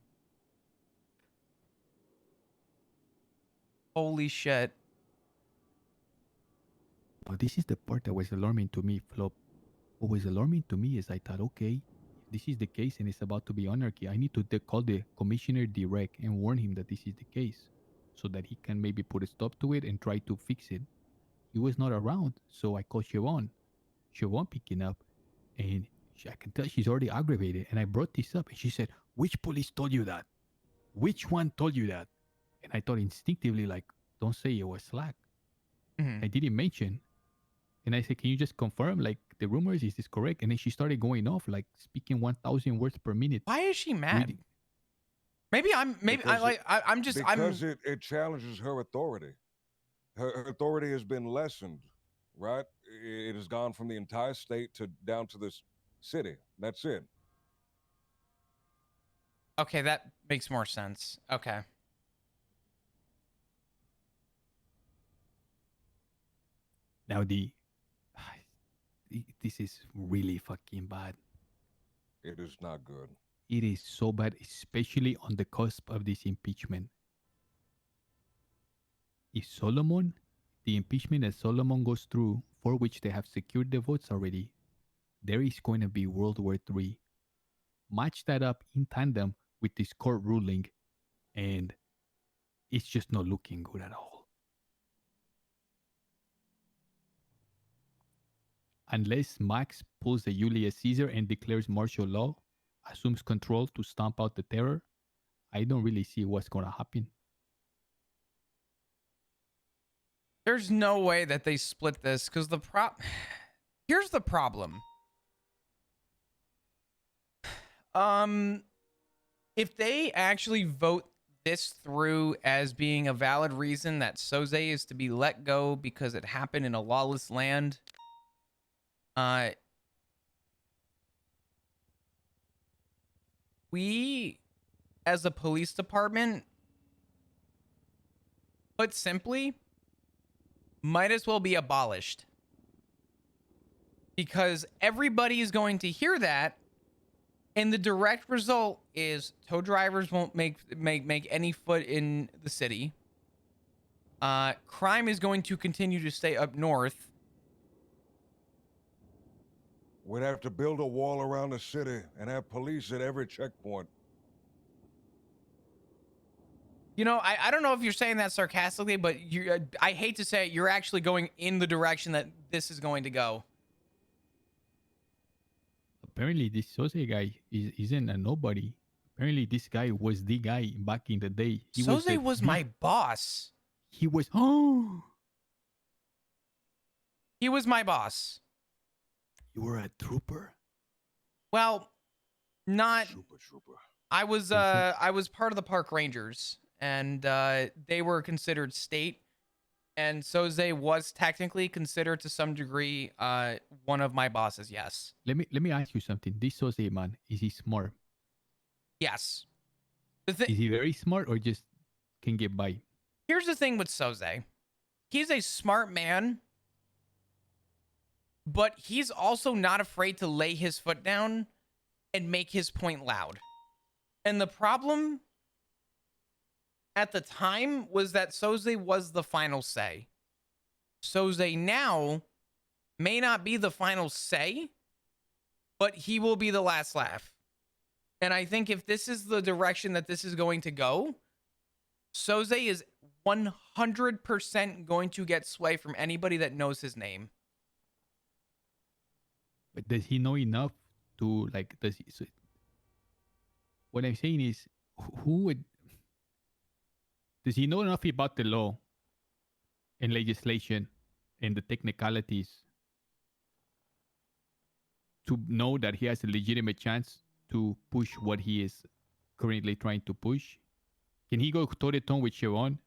Holy shit. Well, this is the part that was alarming to me, Flop. What was alarming to me is I thought, okay, if this is the case and it's about to be anarchy, I need to call the commissioner direct and warn him that this is the case so that he can maybe put a stop to it and try to fix it. He was not around, so I called Siobhan. Siobhan picking up, and I can tell she's already aggravated. And I brought this up, and she said, "Which police told you that?" which one told you that? And I thought instinctively, like, don't say it was Slack. I didn't mention. And I said, can you just confirm, like, the rumors, is this correct? And then she started going off, like, speaking 1,000 words per minute. Why is she mad? Because it challenges her authority. Her authority has been lessened, right? It has gone from the entire state to down to this city. That's it. Okay, that makes more sense. Okay. Now this is really fucking bad. It is not good. It is so bad, especially on the cusp of this impeachment. If the impeachment that Solomon goes through, for which they have secured the votes already, there is going to be World War III. Match that up in tandem with this court ruling, and it's just not looking good at all. Unless Max pulls the Julius Caesar and declares martial law, assumes control to stomp out the terror, I don't really see what's going to happen. There's no way that they split this because here's the problem. If they actually vote this through as being a valid reason that Soze is to be let go because it happened in a lawless land, we, as a police department, put simply, might as well be abolished. Because everybody is going to hear that, and the direct result is tow drivers won't make any foot in the city. Crime is going to continue to stay up north. We'd have to build a wall around the city and have police at every checkpoint. You know, I don't know if you're saying that sarcastically, but I hate to say it, you're actually going in the direction that this is going to go. Apparently, this Soze guy isn't a nobody. Apparently, this guy was the guy back in the day. Soze was my boss. He was, He was my boss. You were a trooper? Well, not... Trooper. I was part of the park rangers, and they were considered state, and Soze was technically considered to some degree one of my bosses. Yes. Let me ask you something. This Soze man, is he smart? Yes. Is he very smart or just can get by? Here's the thing with Soze. He's a smart man, but he's also not afraid to lay his foot down and make his point loud. And the problem at the time was that Soze was the final say. Soze now may not be the final say, but he will be the last laugh. And I think if this is the direction that this is going to go, Soze is 100% going to get sway from anybody that knows his name. But does he know enough to, like, what I'm saying is, does he know enough about the law and legislation and the technicalities to know that he has a legitimate chance to push what he is currently trying to push? Can he go toe-to-toe with Sharon?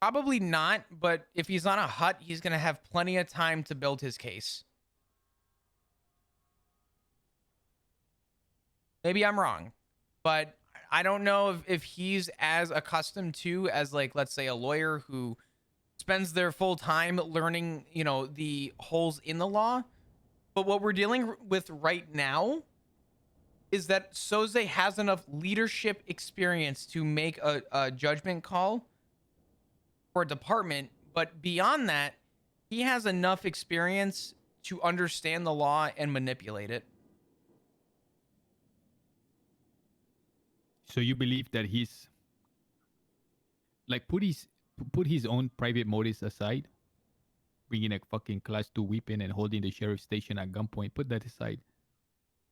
Probably not, but if he's on a hut, he's going to have plenty of time to build his case. Maybe I'm wrong, but I don't know if he's as accustomed to as, like, let's say a lawyer who spends their full time learning, you know, the holes in the law. But what we're dealing with right now is that Soze has enough leadership experience to make a judgment call for a department. But beyond that, he has enough experience to understand the law and manipulate it. So you believe that he's like put his own private motives aside, bringing a fucking class 2 weapon and holding the sheriff's station at gunpoint. Put that aside.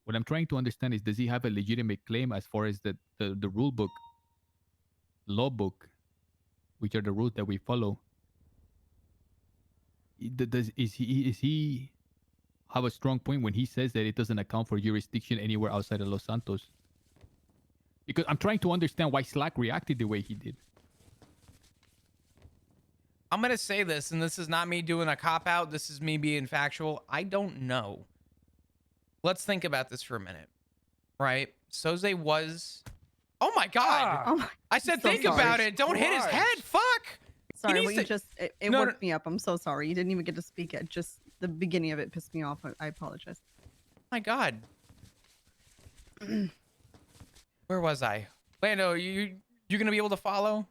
What I'm trying to understand is, does he have a legitimate claim as far as the rule book, law book, which are the rules that we follow? Is he have a strong point when he says that it doesn't account for jurisdiction anywhere outside of Los Santos? Because I'm trying to understand why Slack reacted the way he did. I'm going to say this, and this is not me doing a cop-out. This is me being factual. I don't know. Let's think about this for a minute, right? Soze was... Oh, my God. Oh my, I said so think sorry. about it. Don't hit his head. Fuck. Sorry, He what needs you to- just it No, worked me up. I'm so sorry. You didn't even get to speak it. Just the beginning of it pissed me off. I apologize. My God. Where was I? Lando, you gonna be able to follow?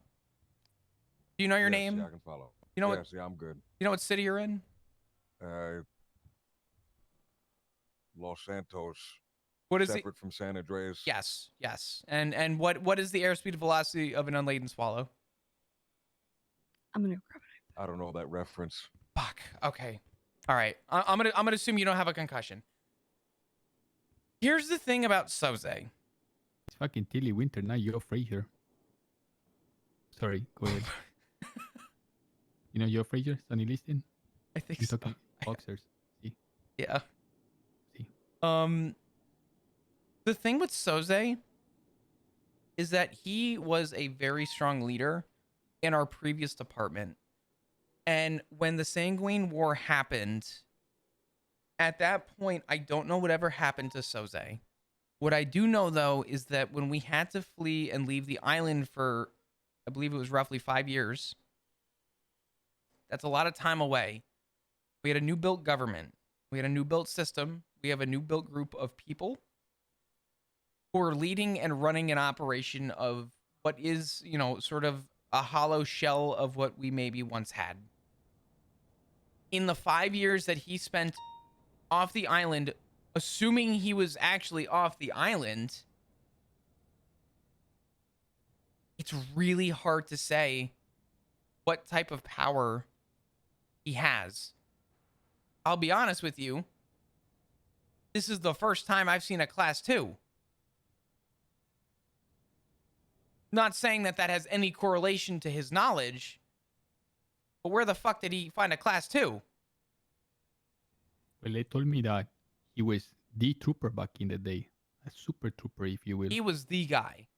Do you know your Yes, name? Yeah, I can follow. You know yes, what? Yeah, I'm good. You know what city you're in? Los Santos. What is separate from San Andreas? Yes, yes. And what is the airspeed velocity of an unladen swallow? I'm gonna grab it. I don't know that reference. Fuck. Okay. All right. I'm gonna assume you don't have a concussion. Here's the thing about Soze. It's fucking Tilly Winter, not Joe Frazier. Sorry, go ahead. You know Joe Frazier, Sonny Liston? I think You're so. talking boxers. See? Yeah. See. The thing with Soze is that he was a very strong leader in our previous department. And when the Sanguine War happened, at that point, I don't know whatever happened to Soze. What I do know, though, is that when we had to flee and leave the island for, I believe it was roughly 5 years, that's a lot of time away. We had a new built government. We had a new built system. We have a new built group of people who are leading and running an operation of what is, you know, sort of a hollow shell of what we maybe once had. In the 5 years that he spent off the island, assuming he was actually off the island, it's really hard to say what type of power he has. I'll be honest with you. This is the first time I've seen a class 2. Not saying that that has any correlation to his knowledge, but where the fuck did he find a class 2? Well, they told me that he was the trooper back in the day. A super trooper, if you will. He was the guy.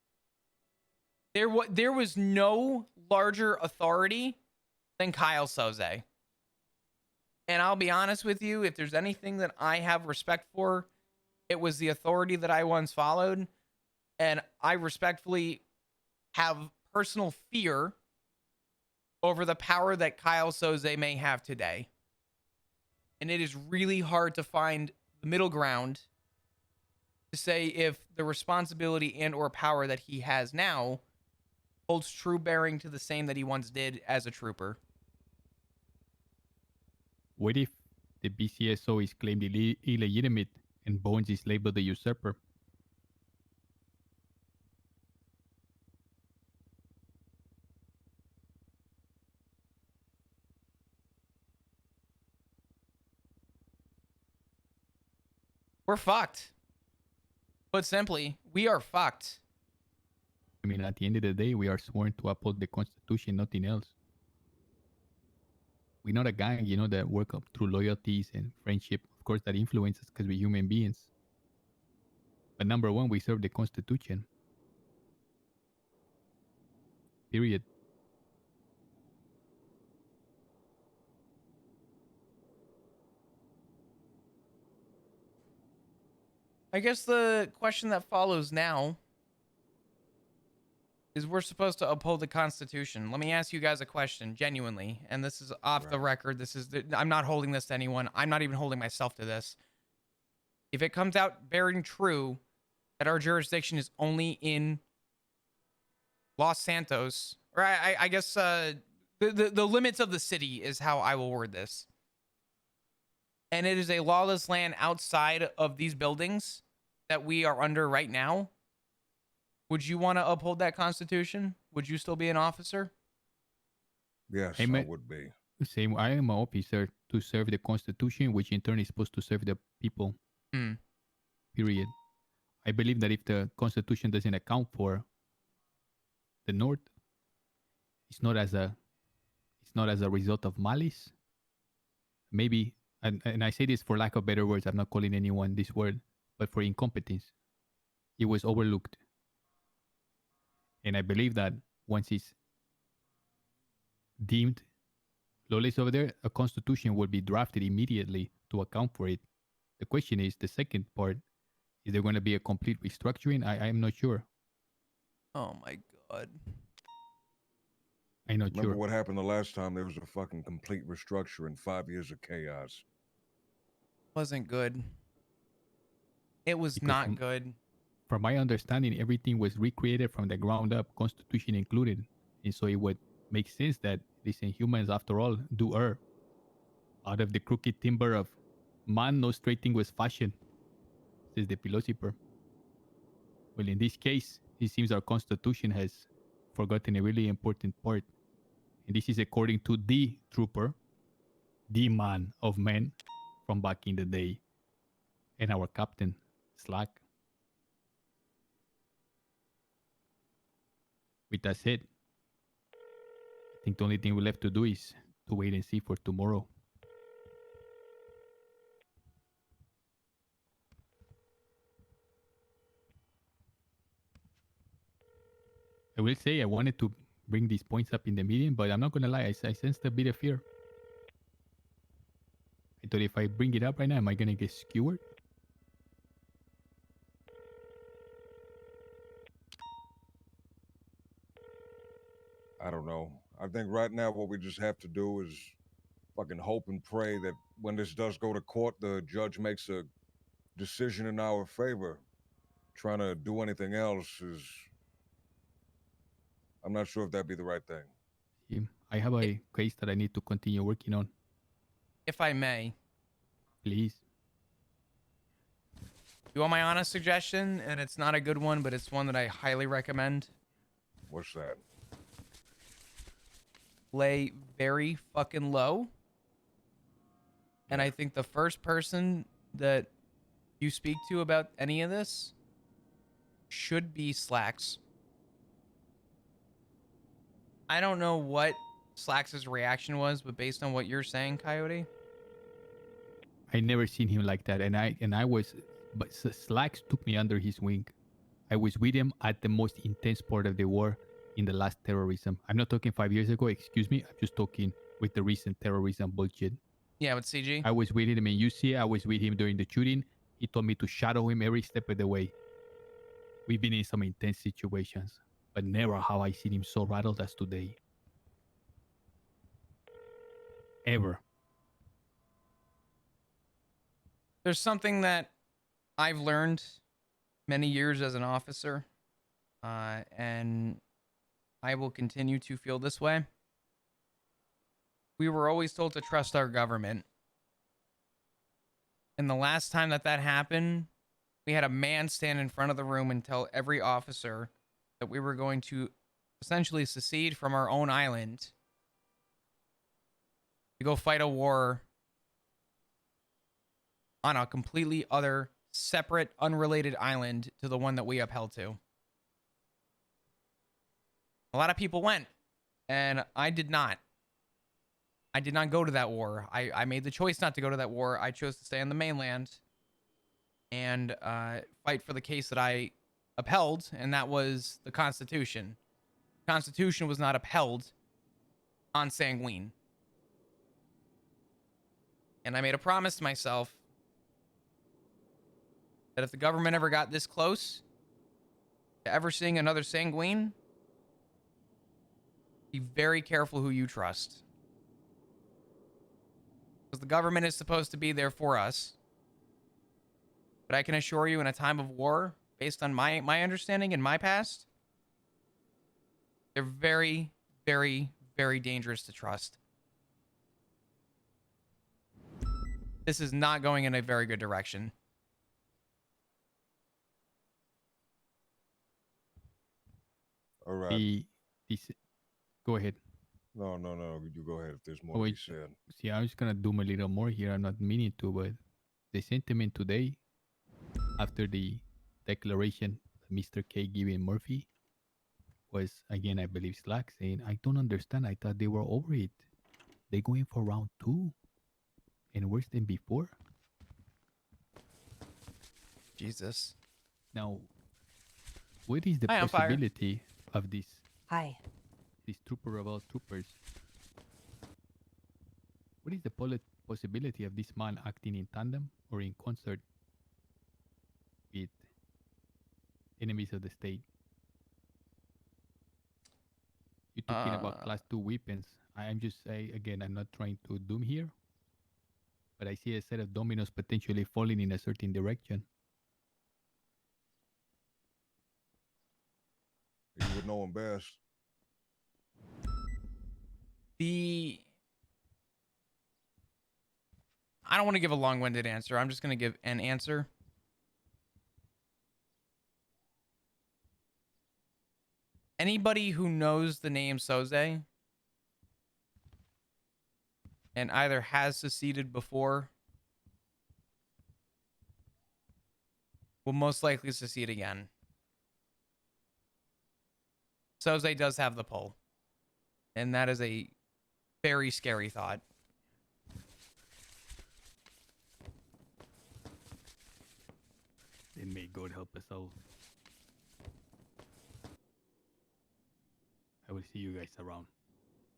There was no larger authority than Kyle Soze. And I'll be honest with you, if there's anything that I have respect for, it was the authority that I once followed. And I respectfully have personal fear over the power that Kyle Soze may have today. And it is really hard to find the middle ground to say if the responsibility and or power that he has now holds true bearing to the same that he once did as a trooper. What if the BCSO is claimed illegitimate and Bones is labeled the usurper? We're fucked. Put simply, we are fucked. I mean, at the end of the day, we are sworn to uphold the Constitution, nothing else. We're not a gang, you know, that work up through loyalties and friendship. Of course, that influences because we're human beings. But number one, we serve the Constitution. Period. I guess the question that follows now is we're supposed to uphold the Constitution. Let me ask you guys a question, genuinely. And this is off the record. I'm not holding this to anyone. I'm not even holding myself to this. If it comes out bearing true that our jurisdiction is only in Los Santos, or I guess the limits of the city is how I will word this. And it is a lawless land outside of these buildings that we are under right now, would you want to uphold that Constitution? Would you still be an officer? Yes, Hey, I would be. Same. I am an officer to serve the Constitution, which in turn is supposed to serve the people. period. I believe that if the Constitution doesn't account for the North, it's not as a result of malice. Maybe, and I say this for lack of better words, I'm not calling anyone this word, but for incompetence. It was overlooked. And I believe that once it's deemed lawless over there, a constitution will be drafted immediately to account for it. The question is, the second part, is there going to be a complete restructuring? I am not sure. Oh my god. I'm not Remember sure. what happened the last time? There was a fucking complete restructuring, 5 years of chaos. Wasn't good. It was Because not good. From my understanding, everything was recreated from the ground up, Constitution included. And so it would make sense that listen, humans, after all, do err. Out of the crooked timber of man, no straight thing was fashioned, says the philosopher. Well, in this case, it seems our Constitution has forgotten a really important part. And this is according to the trooper, the man of men from back in the day, and our captain, Slack. With that said, I think the only thing we left to do is to wait and see for tomorrow. I will say I wanted to bring these points up in the meeting, but I'm not going to lie, I sensed a bit of fear. I thought if I bring it up right now, am I going to get skewered? I don't know. I think right now what we just have to do is fucking hope and pray that when this does go to court, the judge makes a decision in our favor. Trying to do anything else is... I'm not sure if that'd be the right thing. Yeah, I have a case that I need to continue working on. If I may. Please. You want my honest suggestion? And it's not a good one, but it's one that I highly recommend. What's that? Lay very fucking low. And I think the first person that you speak to about any of this should be Slacks. I don't know what Slacks' reaction was, but based on what you're saying, Coyote, I never seen him like that, and I was, but Slacks took me under his wing. I was with him at the most intense part of the war in the last terrorism. I'm not talking 5 years ago, excuse me. I'm just talking with the recent terrorism bullshit. Yeah, with CG. I was with him in UC. I was with him during the shooting. He told me to shadow him every step of the way. We've been in some intense situations, but never have I seen him so rattled as today. Ever. There's something that I've learned many years as an officer, and I will continue to feel this way. We were always told to trust our government. And the last time that happened, we had a man stand in front of the room and tell every officer that we were going to essentially secede from our own island to go fight a war on a completely other, separate, unrelated island to the one that we upheld to. A lot of people went, and I did not. I did not go to that war. I made the choice not to go to that war. I chose to stay on the mainland and fight for the case that I upheld, and that was the Constitution. The Constitution was not upheld on Sanguine. And I made a promise to myself that if the government ever got this close to ever seeing another Sanguine, be very careful who you trust. Because the government is supposed to be there for us. But I can assure you, in a time of war, based on my understanding and my past, they're very, very, very dangerous to trust. This is not going in a very good direction. All right. Go ahead. No, you go ahead if there's more to be said. See, I was going to do a little more here. I'm not meaning to, but the sentiment today after the declaration that Mr. K giving Murphy was again, I believe, Slack saying, "I don't understand. I thought they were over it. They going for round 2 and worse than before." Jesus. Now, what is the Hi, Empire. possibility of this? Hi. These trooper of all troopers. What is the possibility of this man acting in tandem or in concert with enemies of the state? You're talking about class 2 weapons. I'm just saying, again, I'm not trying to doom here, but I see a set of dominoes potentially falling in a certain direction. You would know him best. I don't want to give a long-winded answer. I'm just going to give an answer. Anybody who knows the name Soze and either has seceded before will most likely secede again. Soze does have the pull, and that is a very scary thought. Then may God help us all. I will see you guys around.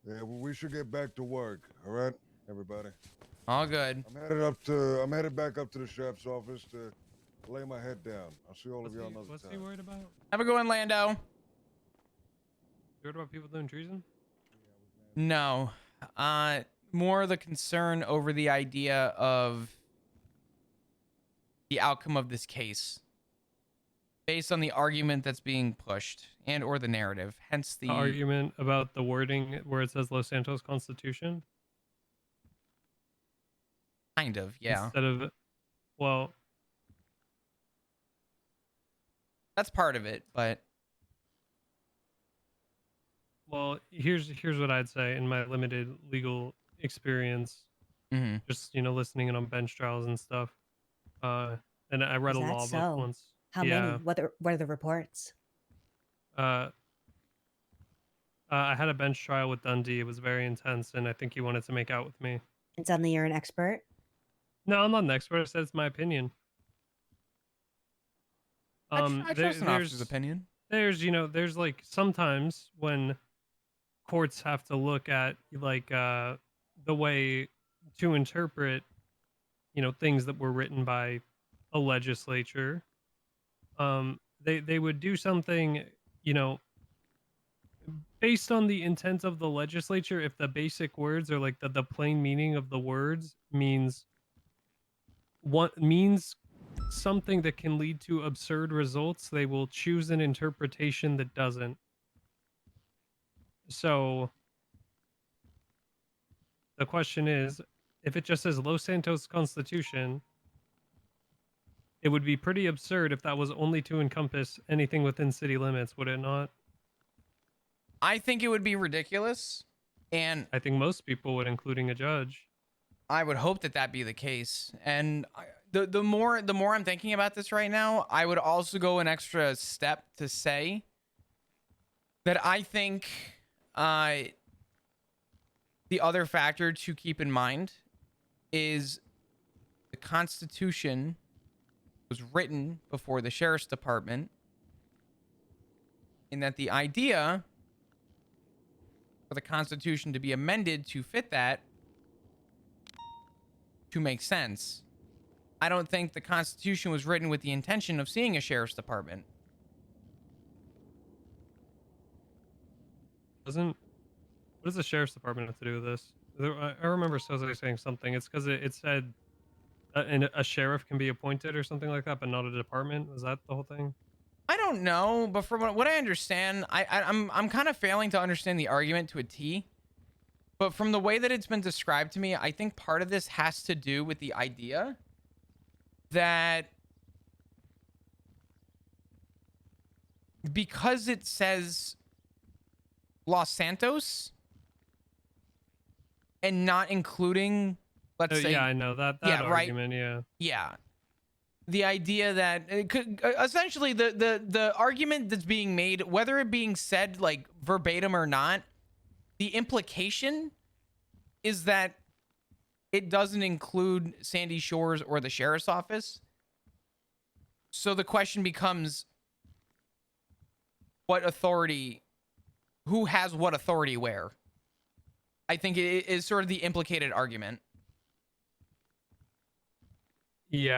Yeah, well, we should get back to work. All right, everybody. All good. I'm headed back up to the sheriff's office to lay my head down. I'll see all of you another What's time. he worried about? Have a good one, Lando. You worried about people doing treason? No. More the concern over the idea of the outcome of this case based on the argument that's being pushed and or the narrative, hence the Argument about the wording where it says Los Santos Constitution? Kind of, yeah. Instead of, well, that's part of it, but well, here's what I'd say in my limited legal experience, just listening in on bench trials and stuff. And I read Is a that law so? book once. How many? What are the reports? I had a bench trial with Dundee. It was very intense, and I think he wanted to make out with me. And suddenly you're an expert? No, I'm not an expert. I said it's my opinion. I trust an officer's opinion. There's like sometimes when courts have to look at like the way to interpret things that were written by a legislature. They would do something based on the intent of the legislature. If the basic words or like the plain meaning of the words means something that can lead to absurd results, they will choose an interpretation that doesn't. So the question is, if it just says Los Santos Constitution, it would be pretty absurd if that was only to encompass anything within city limits, would it not? I think it would be ridiculous, and I think most people would, including a judge. I would hope that be the case. And the more I'm thinking about this right now, I would also go an extra step to say that I think the other factor to keep in mind is the Constitution was written before the Sheriff's Department, and that the idea for the Constitution to be amended to fit that to make sense. I don't think the Constitution was written with the intention of seeing a Sheriff's Department. What does the Sheriff's Department have to do with this? I remember Soze saying something. It's because it said a sheriff can be appointed or something like that, but not a department. Was that the whole thing? I don't know, but from what I understand, I'm kind of failing to understand the argument to a T. But from the way that it's been described to me, I think part of this has to do with the idea that because it says Los Santos and not including, let's say, yeah, I know that argument, right? Yeah. the idea that essentially the argument that's being made, whether it being said like verbatim or not, the implication is that it doesn't include Sandy Shores or the sheriff's office. So the question becomes, what authority, who has what authority where? I think it is sort of the implicated argument. Yeah.